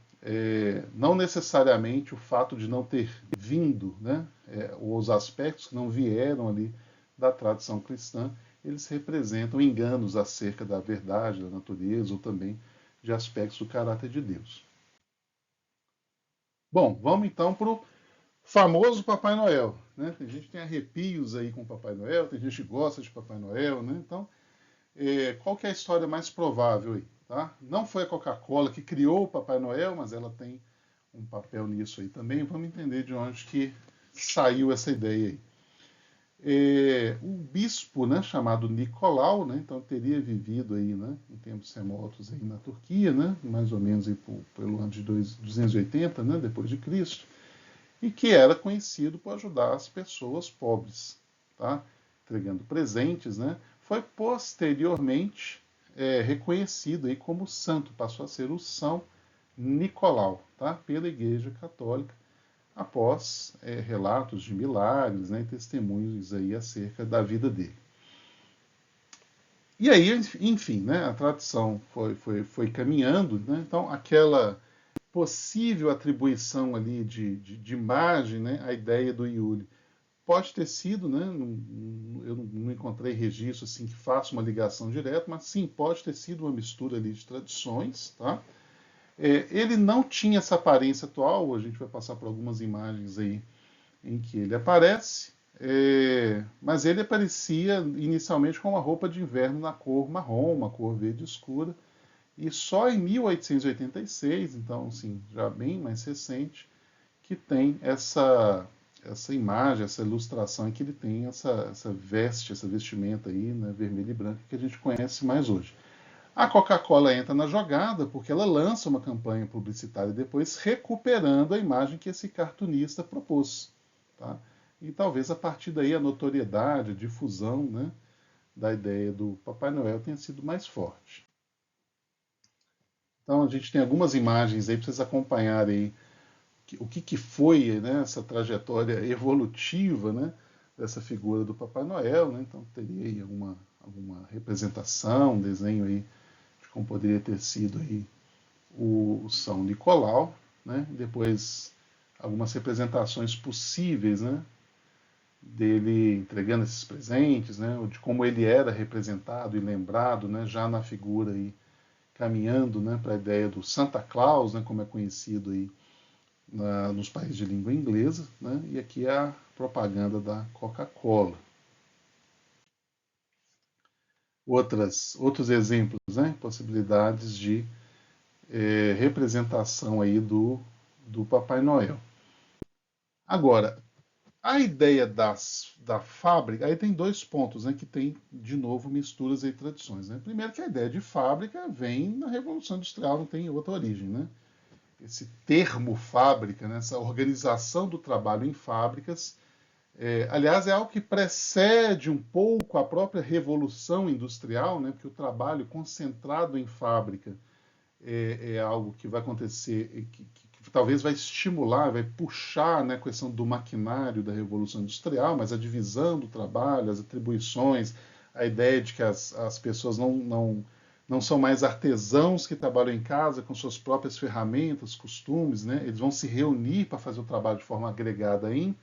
não necessariamente o fato de não ter vindo, né, os aspectos que não vieram ali da tradição cristã, eles representam enganos acerca da verdade, da natureza ou também de aspectos do caráter de Deus. Bom, vamos então para o famoso Papai Noel. Né? Tem gente que tem arrepios aí com o Papai Noel, tem gente que gosta de Papai Noel. Né? Então, qual que é a história mais provável aí? Tá? Não foi a Coca-Cola que criou o Papai Noel, mas ela tem um papel nisso aí também. Vamos entender de onde que saiu essa ideia aí. O bispo, né, chamado Nicolau, né, então teria vivido aí, né, em tempos remotos aí na Turquia, né, mais ou menos aí pelo ano de 280, né, depois de Cristo, e que era conhecido por ajudar as pessoas pobres, tá, entregando presentes, né, foi posteriormente reconhecido aí como santo, passou a ser o São Nicolau, tá? Pela Igreja Católica, após relatos de milagres, né, e testemunhos aí acerca da vida dele. E aí, enfim, né, a tradição foi caminhando, né, então aquela possível atribuição ali de imagem, né, a ideia do Iule pode ter sido, né, eu não encontrei registro assim que faça uma ligação direta, mas sim, pode ter sido uma mistura ali de tradições, tá? Ele não tinha essa aparência atual, a gente vai passar por algumas imagens aí em que ele aparece, mas ele aparecia inicialmente com uma roupa de inverno na cor marrom, uma cor verde escura, e só em 1886, então assim, já bem mais recente, que tem essa imagem, essa ilustração em que ele tem essa veste, essa vestimenta aí, né, vermelha e branca, que a gente conhece mais hoje. A Coca-Cola entra na jogada porque ela lança uma campanha publicitária depois recuperando a imagem que esse cartunista propôs. Tá? E talvez a partir daí a notoriedade, a difusão, né, da ideia do Papai Noel tenha sido mais forte. Então a gente tem algumas imagens aí para vocês acompanharem aí o que foi, né, essa trajetória evolutiva, né, dessa figura do Papai Noel. Né? Então teria aí alguma representação, um desenho aí de como poderia ter sido aí o São Nicolau, né? Depois algumas representações possíveis, né? Dele entregando esses presentes, né? De como ele era representado e lembrado, né? Já na figura aí caminhando, né? Para a ideia do Santa Claus, né? Como é conhecido aí nos países de língua inglesa, né? E aqui é a propaganda da Coca-Cola. Outros exemplos, né? Possibilidades de representação aí do Papai Noel. Agora, a ideia da fábrica, aí tem dois pontos, né, que tem, de novo, misturas e tradições. Né? Primeiro que a ideia de fábrica vem na Revolução Industrial, não tem outra origem. Né? Esse termo fábrica, né, essa organização do trabalho em fábricas, aliás, é algo que precede um pouco a própria Revolução Industrial, né, porque o trabalho concentrado em fábrica é algo que vai acontecer, que talvez vai estimular, vai puxar, né, a questão do maquinário da Revolução Industrial, mas a divisão do trabalho, as atribuições, a ideia de que as pessoas não são mais artesãos que trabalham em casa com suas próprias ferramentas, costumes, né? Eles vão se reunir para fazer o trabalho de forma agregada em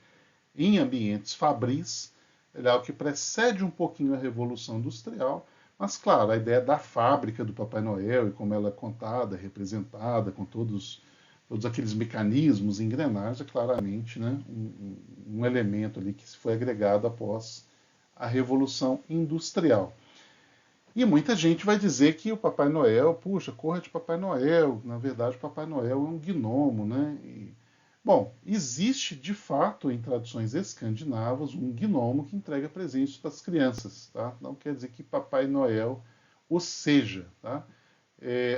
ambientes fabris. É algo que precede um pouquinho a Revolução Industrial, mas, claro, a ideia da fábrica do Papai Noel e como ela é contada, representada, com todos aqueles mecanismos, engrenagens, é claramente, né, um elemento ali que foi agregado após a Revolução Industrial. E muita gente vai dizer que o Papai Noel, puxa, corra de Papai Noel, na verdade o Papai Noel é um gnomo, né? Bom, existe de fato em tradições escandinavas um gnomo que entrega presentes para as crianças, tá? Não quer dizer que Papai Noel o seja, tá?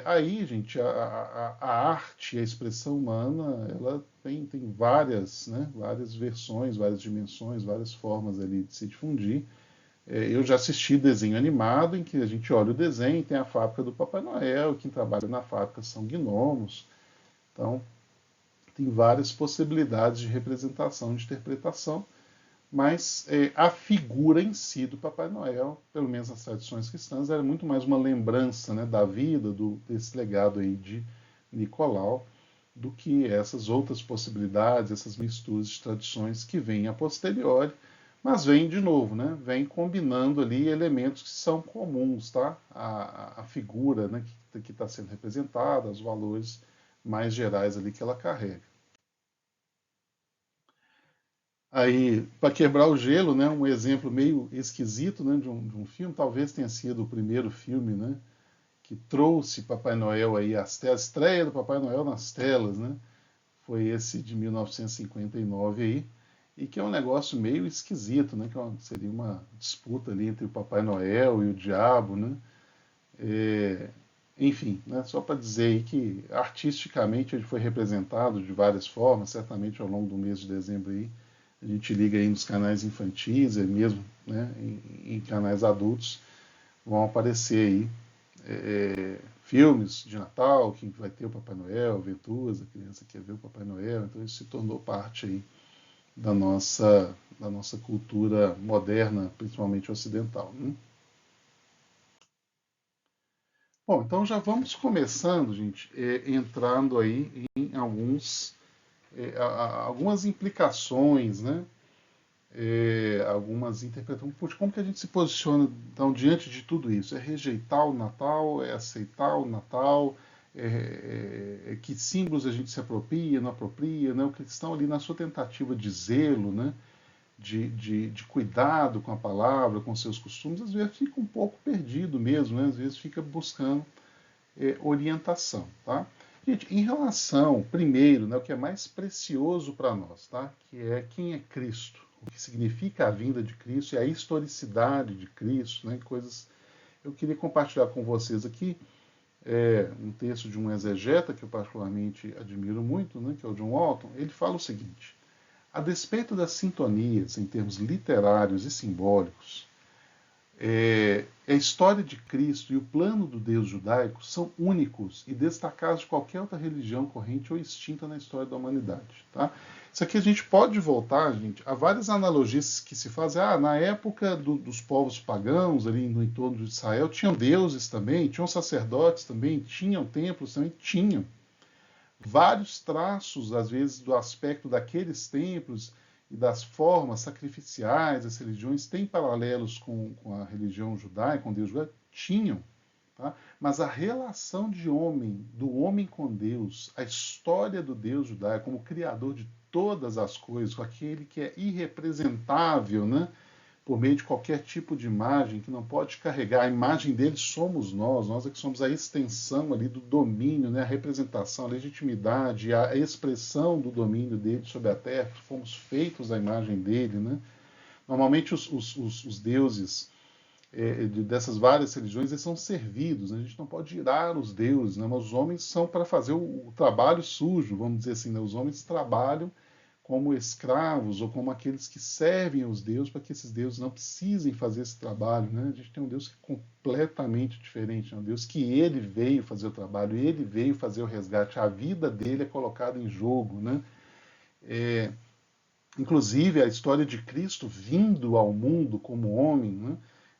Aí, gente, a arte e a expressão humana, ela tem várias, né, várias versões, várias dimensões, várias formas ali de se difundir. Eu já assisti desenho animado em que a gente olha o desenho, tem a fábrica do Papai Noel, quem trabalha na fábrica são gnomos. Então, tem várias possibilidades de representação, de interpretação, mas a figura em si do Papai Noel, pelo menos nas tradições cristãs, era muito mais uma lembrança, né, da vida, desse legado aí de Nicolau, do que essas outras possibilidades, essas misturas de tradições que vêm a posteriori, mas vem de novo, né, vem combinando ali elementos que são comuns, tá? A figura, né, que está sendo representada, os valores mais gerais ali que ela carrega. Aí, para quebrar o gelo, né, um exemplo meio esquisito, né, de um filme, talvez tenha sido o primeiro filme, né, que trouxe Papai Noel aí às telas, a estreia do Papai Noel nas telas, né, foi esse de 1959 aí, e que é um negócio meio esquisito, né, seria uma disputa ali entre o Papai Noel e o Diabo, né, é, enfim, né, só para dizer aí que artisticamente ele foi representado de várias formas, certamente ao longo do mês de dezembro aí, a gente liga aí nos canais infantis, mesmo, né, em canais adultos, vão aparecer aí filmes de Natal, que vai ter o Papai Noel, aventuras, a criança quer ver o Papai Noel, então isso se tornou parte aí da nossa cultura moderna, principalmente ocidental, né? Bom, então já vamos começando, gente, entrando aí em algumas implicações, né? Algumas interpretações. Puxa, como que a gente se posiciona então diante de tudo isso? É rejeitar o Natal? É aceitar o Natal? Que símbolos a gente se apropria, não apropria? Né? O cristão ali na sua tentativa de zelo, né? de cuidado com a palavra, com seus costumes, às vezes fica um pouco perdido mesmo, né? Às vezes fica buscando orientação, tá? Gente, em relação, primeiro, né, o que é mais precioso para nós, tá? Que é quem é Cristo, o que significa a vinda de Cristo e a historicidade de Cristo, né? Coisas. Eu queria compartilhar com vocês aqui um texto de um exegeta que eu particularmente admiro muito, né? Que é o John Walton. Ele fala o seguinte: a despeito das sintonias em termos literários e simbólicos, a história de Cristo e o plano do Deus judaico são únicos e destacados de qualquer outra religião corrente ou extinta na história da humanidade. Tá? Isso aqui a gente pode voltar, gente, a várias analogias que se fazem. Na época dos povos pagãos, ali no entorno de Israel, tinham deuses também, tinham sacerdotes também, tinham templos também, tinham. Vários traços, às vezes, do aspecto daqueles templos e das formas sacrificiais das religiões têm paralelos com a religião judaica, com Deus judaico? Tinham. Tá? Mas a relação do homem com Deus, a história do Deus judaico como criador de todas as coisas, com aquele que é irrepresentável, né? Por meio de qualquer tipo de imagem, que não pode carregar. A imagem dele somos nós é que somos a extensão ali do domínio, né? A representação, a legitimidade, a expressão do domínio dele sobre a terra, fomos feitos à imagem dele. Né? Normalmente os deuses dessas várias religiões eles são servidos, né? A gente não pode irar os deuses, né? Mas os homens são para fazer o trabalho sujo, vamos dizer assim, né? Os homens trabalham como escravos ou como aqueles que servem aos deuses para que esses deuses não precisem fazer esse trabalho. Né? A gente tem um Deus que é completamente diferente, um Deus que ele veio fazer o trabalho, ele veio fazer o resgate, a vida dele é colocada em jogo. Né? É, Inclusive, a história de Cristo vindo ao mundo como homem, né?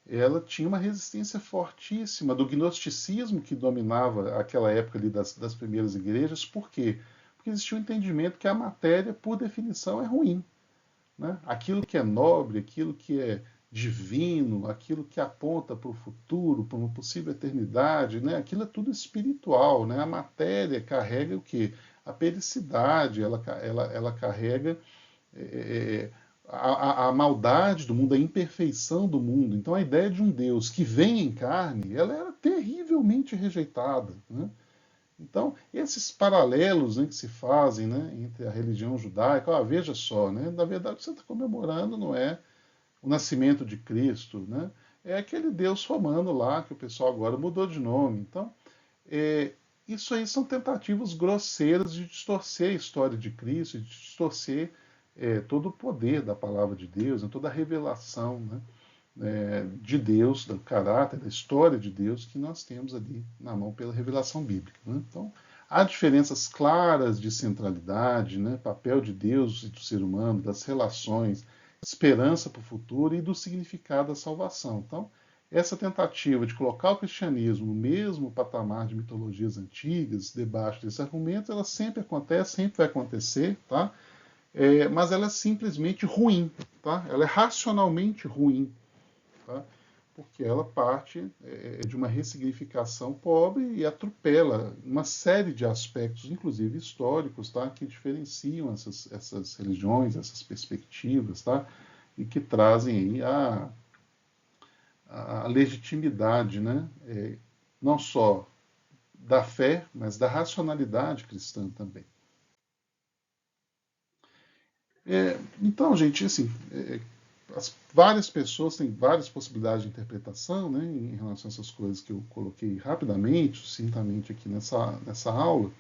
Ela tinha uma resistência fortíssima do gnosticismo que dominava aquela época ali das primeiras igrejas. Por quê? Porque existia um entendimento que a matéria, por definição, é ruim. Né? Aquilo que é nobre, aquilo que é divino, aquilo que aponta para o futuro, para uma possível eternidade, né? Aquilo é tudo espiritual. Né? A matéria carrega o quê? A pericidade, ela carrega é, a maldade do mundo, a imperfeição do mundo. Então a ideia de um Deus que vem em carne, ela era terrivelmente rejeitada. Né? Então, esses paralelos, né, que se fazem, né, entre a religião judaica, veja só, né, na verdade você está comemorando não é o nascimento de Cristo, né, é aquele Deus romano lá que o pessoal agora mudou de nome. Então, é, isso aí são tentativas grosseiras de distorcer a história de Cristo, de distorcer todo o poder da palavra de Deus, né, toda a revelação, né, de Deus, do caráter, da história de Deus que nós temos ali na mão pela revelação bíblica. Né? Então, há diferenças claras de centralidade, né, papel de Deus e do ser humano, das relações, esperança para o futuro e do significado da salvação. Então, essa tentativa de colocar o cristianismo no mesmo patamar de mitologias antigas, debaixo desse argumento, ela sempre acontece, sempre vai acontecer, tá? Mas ela é simplesmente ruim, tá? Ela é racionalmente ruim, tá? Porque ela parte de uma ressignificação pobre e atropela uma série de aspectos, inclusive históricos, tá? Que diferenciam essas religiões, essas perspectivas, tá? E que trazem aí a legitimidade, né? Não só da fé, mas da racionalidade cristã também. Então, gente, assim, várias pessoas têm várias possibilidades de interpretação, né, em relação a essas coisas que eu coloquei rapidamente, sucintamente aqui nessa aula.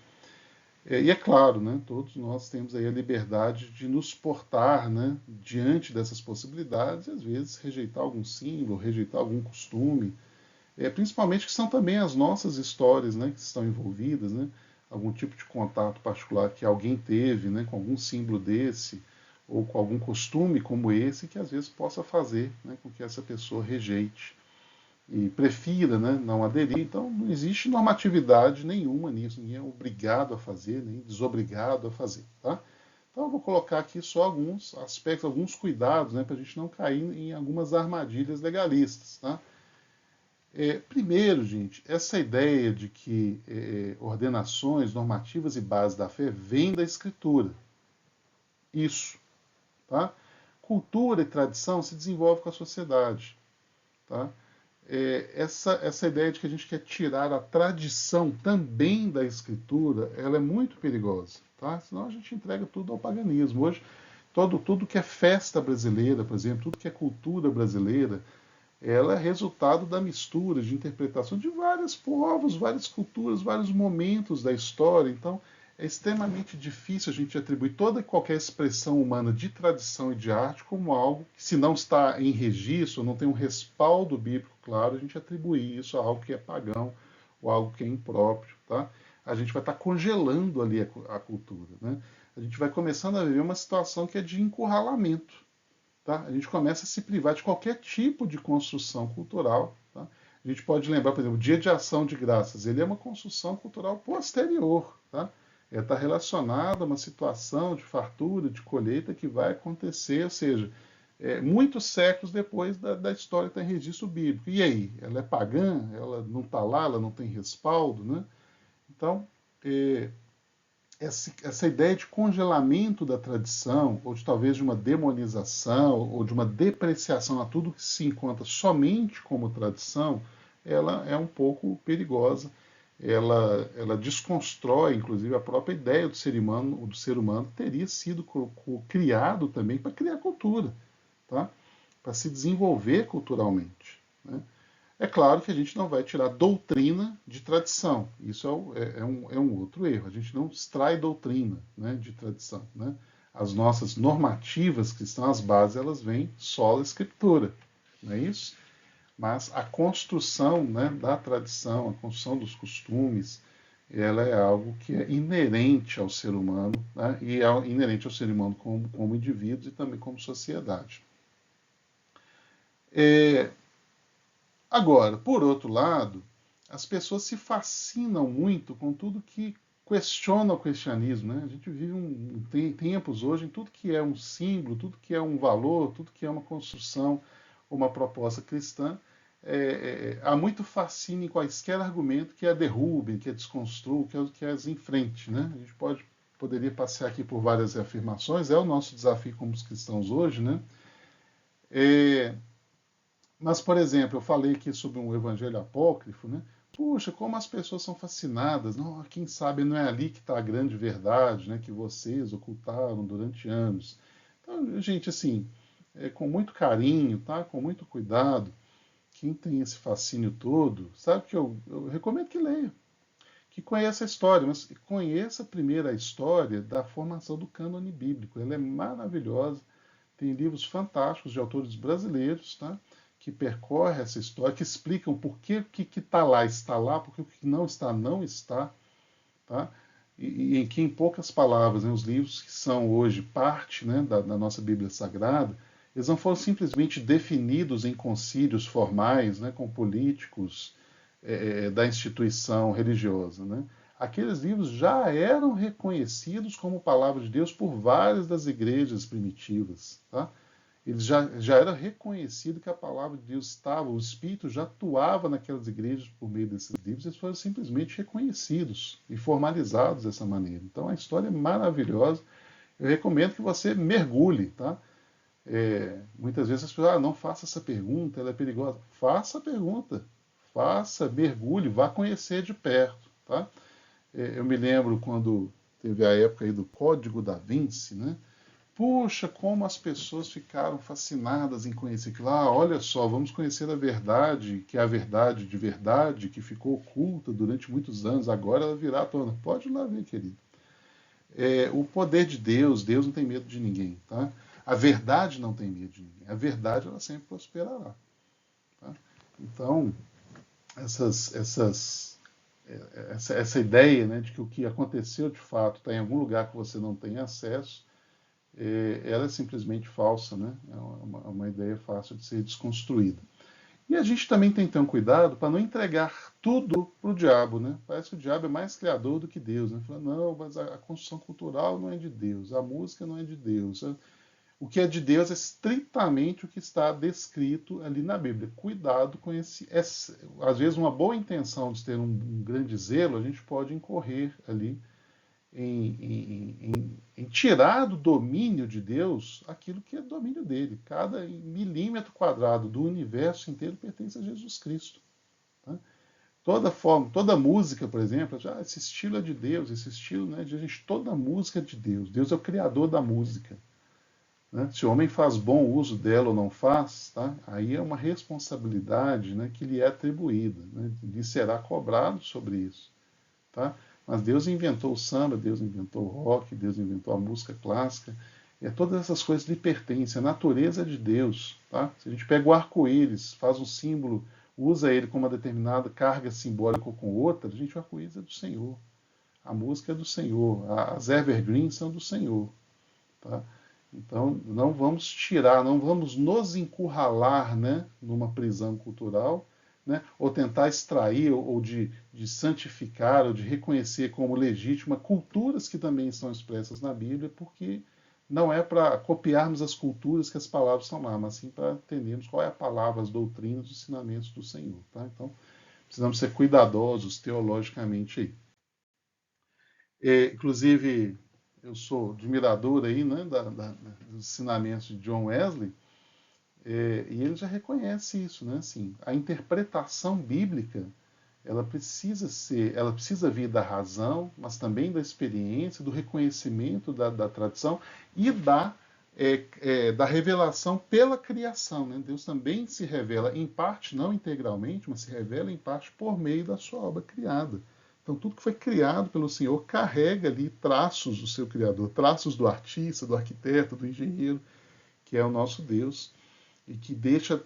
E é claro, né, todos nós temos aí a liberdade de nos portar, né, diante dessas possibilidades e às vezes rejeitar algum símbolo, rejeitar algum costume, principalmente que são também as nossas histórias, né, que estão envolvidas, né, algum tipo de contato particular que alguém teve, né, com algum símbolo desse, ou com algum costume como esse, que às vezes possa fazer, né, com que essa pessoa rejeite e prefira, né, não aderir. Então, não existe normatividade nenhuma nisso, ninguém é obrigado a fazer, nem desobrigado a fazer. Tá? Então, eu vou colocar aqui só alguns aspectos, alguns cuidados, né, para a gente não cair em algumas armadilhas legalistas. Tá? Primeiro, gente, essa ideia de que ordenações, normativas e bases da fé vêm da Escritura. Isso. Tá? Cultura e tradição se desenvolve com a sociedade. Tá? Essa ideia de que a gente quer tirar a tradição também da Escritura, ela é muito perigosa. Tá? Senão a gente entrega tudo ao paganismo. Hoje, tudo que é festa brasileira, por exemplo, tudo que é cultura brasileira, ela é resultado da mistura de interpretação de vários povos, várias culturas, vários momentos da história. Então, é extremamente difícil a gente atribuir toda e qualquer expressão humana de tradição e de arte como algo que, se não está em registro, não tem um respaldo bíblico claro, a gente atribuir isso a algo que é pagão ou algo que é impróprio. Tá? A gente vai estar congelando ali a cultura. Né? A gente vai começando a viver uma situação que é de encurralamento. Tá? A gente começa a se privar de qualquer tipo de construção cultural. Tá? A gente pode lembrar, por exemplo, o Dia de Ação de Graças. Ele é uma construção cultural posterior. Tá? Está relacionado a uma situação de fartura, de colheita que vai acontecer, ou seja, muitos séculos depois da história estar em registro bíblico. E aí? Ela é pagã? Ela não está lá? Ela não tem respaldo? Né? Então, essa ideia de congelamento da tradição, ou de talvez de uma demonização, ou de uma depreciação a tudo que se encontra somente como tradição, ela é um pouco perigosa. Ela desconstrói, inclusive, a própria ideia do ser humano. O ser humano teria sido criado também para criar cultura, tá? Para se desenvolver culturalmente. Né? É claro que a gente não vai tirar doutrina de tradição. Isso é um outro erro. A gente não extrai doutrina, né, de tradição. Né? As nossas normativas, que são as bases, elas vêm sola escritura. Não é isso? Mas a construção, né, da tradição, a construção dos costumes, ela é algo que é inerente ao ser humano, né, e é inerente ao ser humano como indivíduo e também como sociedade. Agora, por outro lado, as pessoas se fascinam muito com tudo que questiona o cristianismo. Né? A gente vive tempos hoje em tudo que é um símbolo, tudo que é um valor, tudo que é uma construção, uma proposta cristã. Há muito fascínio em quaisquer argumento que a derrubem, que a desconstruam, que as enfrente. Né? A gente poderia passear aqui por várias afirmações, é o nosso desafio como os cristãos hoje. Né? Mas, por exemplo, eu falei aqui sobre um evangelho apócrifo, né? Puxa, como as pessoas são fascinadas. Não, quem sabe não é ali que está a grande verdade, né? Que vocês ocultaram durante anos. Então, gente, assim, com muito carinho, tá? Com muito cuidado. Quem tem esse fascínio todo, sabe que eu recomendo que leia, que conheça a história, mas conheça primeiro a história da formação do cânone bíblico. Ela é maravilhosa. Tem livros fantásticos de autores brasileiros, tá? Que percorrem essa história, que explicam por que o que está lá, por que o que não está, não está. Tá? E em que, em poucas palavras, né, os livros que são hoje parte, né, da nossa Bíblia Sagrada, eles não foram simplesmente definidos em concílios formais, né, com políticos da instituição religiosa. Né? Aqueles livros já eram reconhecidos como palavra de Deus por várias das igrejas primitivas. Tá? Eles já era reconhecido que a palavra de Deus estava, o Espírito já atuava naquelas igrejas por meio desses livros, eles foram simplesmente reconhecidos e formalizados dessa maneira. Então a história é maravilhosa. Eu recomendo que você mergulhe, tá? Muitas vezes as pessoas, não faça essa pergunta, ela é perigosa. Faça a pergunta, faça, mergulhe, vá conhecer de perto, tá? Eu me lembro quando teve a época aí do Código da Vinci, né? Puxa, como as pessoas ficaram fascinadas em conhecer aquilo. Olha só, vamos conhecer a verdade, que é a verdade de verdade, que ficou oculta durante muitos anos, agora ela virá à tona. Pode ir lá ver, querido. O poder de Deus, Deus não tem medo de ninguém, tá? A verdade não tem medo de ninguém. A verdade, ela sempre prosperará. Tá? Então, essa ideia, né, de que o que aconteceu de fato está em algum lugar que você não tem acesso, ela é simplesmente falsa, né? É uma ideia fácil de ser desconstruída. E a gente também tem que ter um cuidado para não entregar tudo para o diabo, né? Parece que o diabo é mais criador do que Deus, né? Fala, não, mas a construção cultural não é de Deus, a música não é de Deus. O que é de Deus é estritamente o que está descrito ali na Bíblia. Cuidado com às vezes uma boa intenção de ter um grande zelo, a gente pode incorrer ali em tirar do domínio de Deus aquilo que é domínio dele. Cada milímetro quadrado do universo inteiro pertence a Jesus Cristo. Tá? Toda música, por exemplo, esse estilo é de Deus, esse estilo, né, de gente, toda música é de Deus. Deus é o criador da música. Né? Se o homem faz bom uso dela ou não faz, tá? Aí é uma responsabilidade, né, que lhe é atribuída, né? Lhe será cobrado sobre isso. Tá? Mas Deus inventou o samba, Deus inventou o rock, Deus inventou a música clássica. Todas essas coisas lhe pertencem, a natureza é de Deus. Tá? Se a gente pega o arco-íris, faz um símbolo, usa ele com uma determinada carga simbólica ou com outra, gente, o arco-íris é do Senhor. A música é do Senhor, as evergreens são do Senhor. Tá? Então, não vamos tirar, não vamos nos encurralar, né, numa prisão cultural, né, ou tentar extrair, ou de santificar, ou de reconhecer como legítima culturas que também estão expressas na Bíblia, porque não é para copiarmos as culturas que as palavras estão lá, mas sim para entendermos qual é a palavra, as doutrinas, os ensinamentos do Senhor. Tá? Então, precisamos ser cuidadosos teologicamente aí. Inclusive, eu sou admirador aí, né, dos ensinamentos de John Wesley, e ele já reconhece isso, né, assim, a interpretação bíblica, ela precisa vir da razão, mas também da experiência, do reconhecimento da tradição e da revelação pela criação, né? Deus também se revela em parte, não integralmente, mas se revela em parte por meio da sua obra criada. Então, tudo que foi criado pelo Senhor carrega ali traços do seu Criador, traços do artista, do arquiteto, do engenheiro, que é o nosso Deus, e que deixa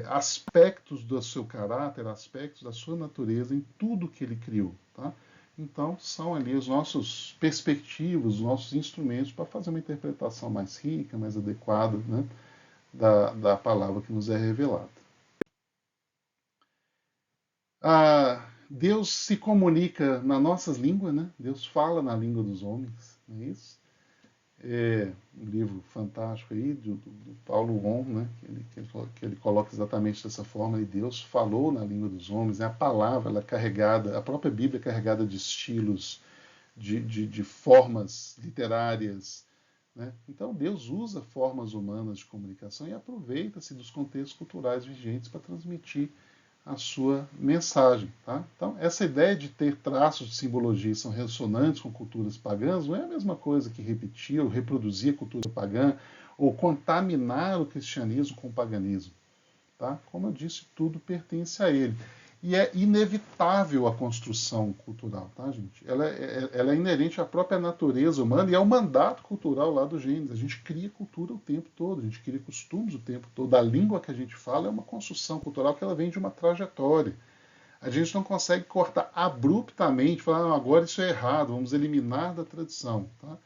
aspectos do seu caráter, aspectos da sua natureza em tudo que ele criou. Tá? Então, são ali os nossos perspectivos, os nossos instrumentos para fazer uma interpretação mais rica, mais adequada, né, da palavra que nos é revelada. Deus se comunica nas nossas línguas, né? Deus fala na língua dos homens, não é isso? Um livro fantástico aí do Paulo On, né? Que ele coloca exatamente dessa forma, e Deus falou na língua dos homens, né? A palavra ela é carregada, a própria Bíblia é carregada de estilos, de formas literárias, né? Então Deus usa formas humanas de comunicação e aproveita-se dos contextos culturais vigentes para transmitir a sua mensagem. Tá? Então, essa ideia de ter traços de simbologia são ressonantes com culturas pagãs não é a mesma coisa que repetir ou reproduzir a cultura pagã ou contaminar o cristianismo com o paganismo. Tá? Como eu disse, tudo pertence a ele. E é inevitável a construção cultural, tá, gente? Ela é inerente à própria natureza humana e ao mandato cultural lá do Gênesis. A gente cria cultura o tempo todo, a gente cria costumes o tempo todo. A língua que a gente fala é uma construção cultural que ela vem de uma trajetória. A gente não consegue cortar abruptamente, falar, não, agora isso é errado, vamos eliminar da tradição. Tá?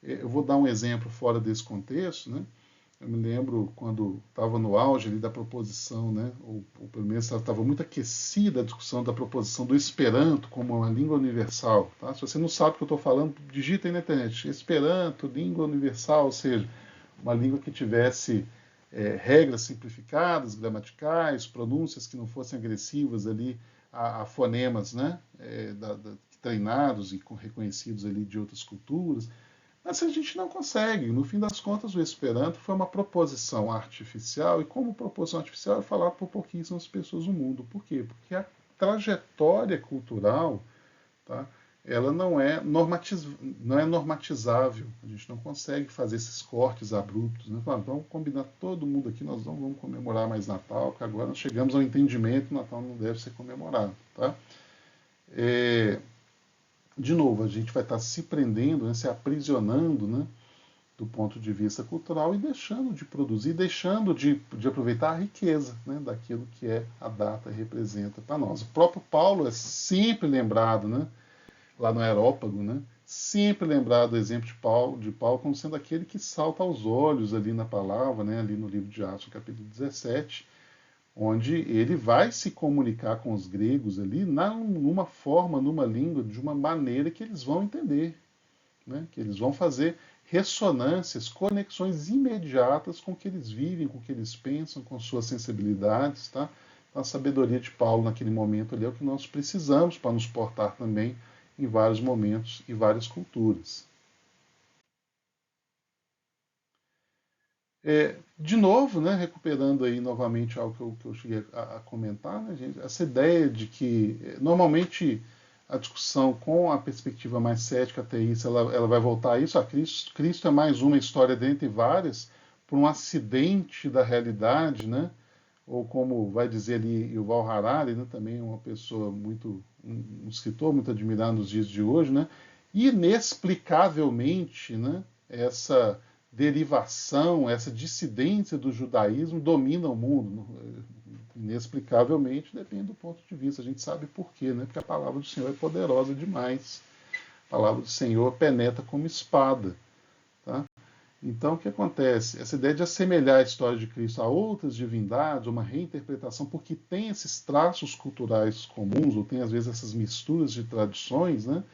Eu vou dar um exemplo fora desse contexto, né? Eu me lembro quando estava no auge ali da proposição, né, ou pelo menos estava muito aquecida a discussão da proposição do Esperanto como uma língua universal. Tá? Se você não sabe o que eu estou falando, digita aí na internet. Esperanto, língua universal, ou seja, uma língua que tivesse regras simplificadas, gramaticais, pronúncias que não fossem agressivas ali a fonemas, né, treinados e reconhecidos ali de outras culturas. Mas a gente não consegue. No fim das contas, o Esperanto foi uma proposição artificial, e como proposição artificial é falado por pouquíssimas pessoas no mundo. Por quê? Porque a trajetória cultural, tá, ela não é normatizável. A gente não consegue fazer esses cortes abruptos. Né? Vamos combinar todo mundo aqui, nós não vamos comemorar mais Natal, porque agora nós chegamos ao entendimento que o Natal não deve ser comemorado. Tá? De novo, a gente vai estar se prendendo, né, se aprisionando, né, do ponto de vista cultural e deixando de produzir, deixando de aproveitar a riqueza, né, daquilo que é a data representa para nós. O próprio Paulo é sempre lembrado, né, lá no Areópago, né, sempre lembrado do exemplo de Paulo como sendo aquele que salta aos olhos ali na palavra, né, ali no livro de Atos, capítulo 17, onde ele vai se comunicar com os gregos ali numa forma, numa língua, de uma maneira que eles vão entender, né? Que eles vão fazer ressonâncias, conexões imediatas com o que eles vivem, com o que eles pensam, com suas sensibilidades. Tá? Então, a sabedoria de Paulo naquele momento ali é o que nós precisamos para nos portar também em vários momentos e várias culturas. De novo, né, recuperando aí novamente algo que eu cheguei a comentar, né, gente, essa ideia de que normalmente a discussão com a perspectiva mais cética ateísta, ela vai voltar a isso, Cristo é mais uma história dentre várias, por um acidente da realidade, né, ou como vai dizer ali Yuval Harari, né, também uma pessoa um escritor muito admirado nos dias de hoje, né, inexplicavelmente, né, essa derivação, essa dissidência do judaísmo domina o mundo. Inexplicavelmente, depende do ponto de vista. A gente sabe por quê, né? Porque a palavra do Senhor é poderosa demais. A palavra do Senhor penetra como espada. Tá? Então, o que acontece? Essa ideia de assemelhar a história de Cristo a outras divindades, uma reinterpretação, porque tem esses traços culturais comuns, ou tem às vezes essas misturas de tradições, né?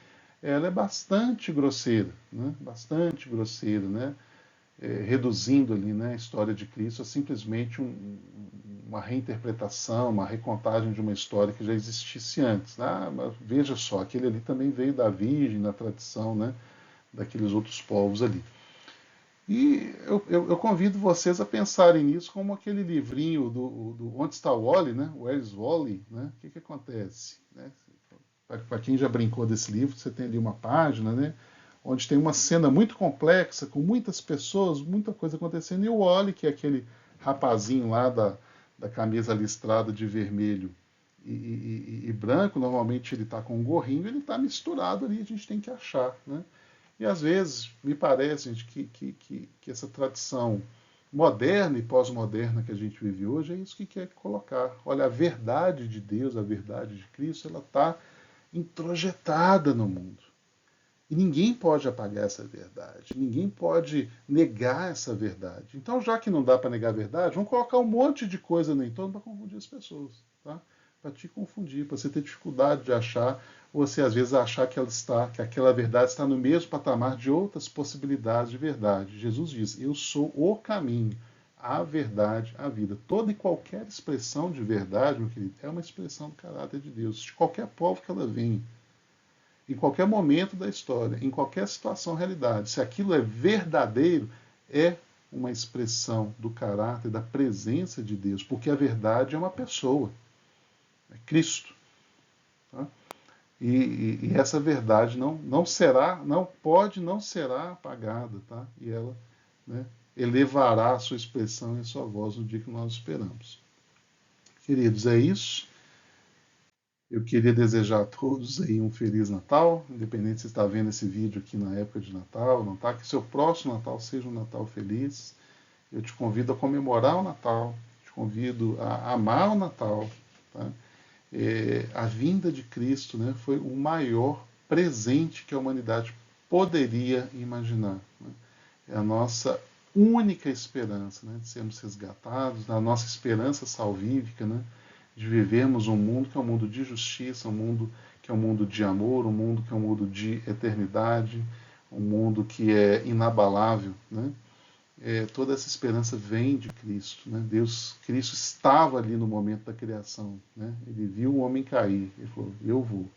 Ela é bastante grosseira, né? Bastante grosseira, né? Reduzindo ali, né, a história de Cristo a simplesmente uma reinterpretação, uma recontagem de uma história que já existisse antes. Ah, mas veja só, aquele ali também veio da Virgem, da tradição, né, daqueles outros povos ali. E eu convido vocês a pensarem nisso como aquele livrinho do Onde está o Wally, né? Where is Wally? Né? O que acontece? Né? Para quem já brincou desse livro, você tem ali uma página, né? Onde tem uma cena muito complexa, com muitas pessoas, muita coisa acontecendo, e o Wally, que é aquele rapazinho lá da camisa listrada de vermelho e branco, normalmente ele está com um gorrinho, ele está misturado ali, a gente tem que achar, né? E às vezes me parece, gente, que essa tradição moderna e pós-moderna que a gente vive hoje é isso que quer colocar. Olha, a verdade de Deus, a verdade de Cristo, ela está introjetada no mundo. E ninguém pode apagar essa verdade, ninguém pode negar essa verdade. Então, já que não dá para negar a verdade, vamos colocar um monte de coisa no entorno para confundir as pessoas, tá? Para te confundir, para você ter dificuldade de achar, ou você às vezes achar que aquela verdade está no mesmo patamar de outras possibilidades de verdade. Jesus diz: eu sou o caminho, a verdade, a vida. Toda e qualquer expressão de verdade, meu querido, é uma expressão do caráter de Deus, de qualquer povo que ela venha, em qualquer momento da história, em qualquer situação, realidade. Se aquilo é verdadeiro, é uma expressão do caráter, da presença de Deus, porque a verdade é uma pessoa, é Cristo. Tá? E essa verdade não será, não pode, não será apagada, tá? E ela, né, elevará a sua expressão e a sua voz no dia que nós esperamos. Queridos, é isso. Eu queria desejar a todos aí um Feliz Natal, independente se está vendo esse vídeo aqui na época de Natal, não tá? Que seu próximo Natal seja um Natal feliz. Eu te convido a comemorar o Natal, te convido a amar o Natal. Tá? A vinda de Cristo, né, foi o maior presente que a humanidade poderia imaginar. Né? É a nossa única esperança, né, de sermos resgatados, a nossa esperança salvífica, né, de vivermos um mundo que é um mundo de justiça, um mundo que é um mundo de amor, um mundo que é um mundo de eternidade, um mundo que é inabalável. Né? Toda essa esperança vem de Cristo. Né? Cristo estava ali no momento da criação. Né? Ele viu o homem cair, ele falou, eu vou.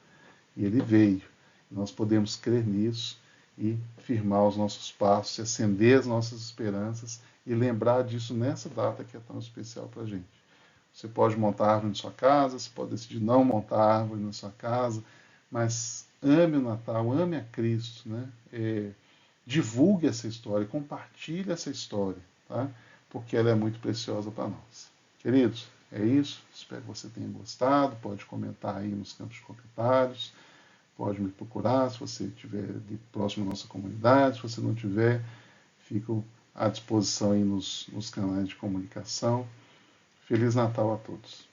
E ele veio. Nós podemos crer nisso e firmar os nossos passos, acender as nossas esperanças e lembrar disso nessa data que é tão especial para a gente. Você pode montar árvore na sua casa, você pode decidir não montar árvore na sua casa, mas ame o Natal, ame a Cristo, né? Divulgue essa história, compartilhe essa história, tá? Porque ela é muito preciosa para nós. Queridos, é isso. Espero que você tenha gostado. Pode comentar aí nos campos de comentários. Pode me procurar se você estiver próximo à nossa comunidade. Se você não tiver, Fico à disposição aí nos canais de comunicação. Feliz Natal a todos.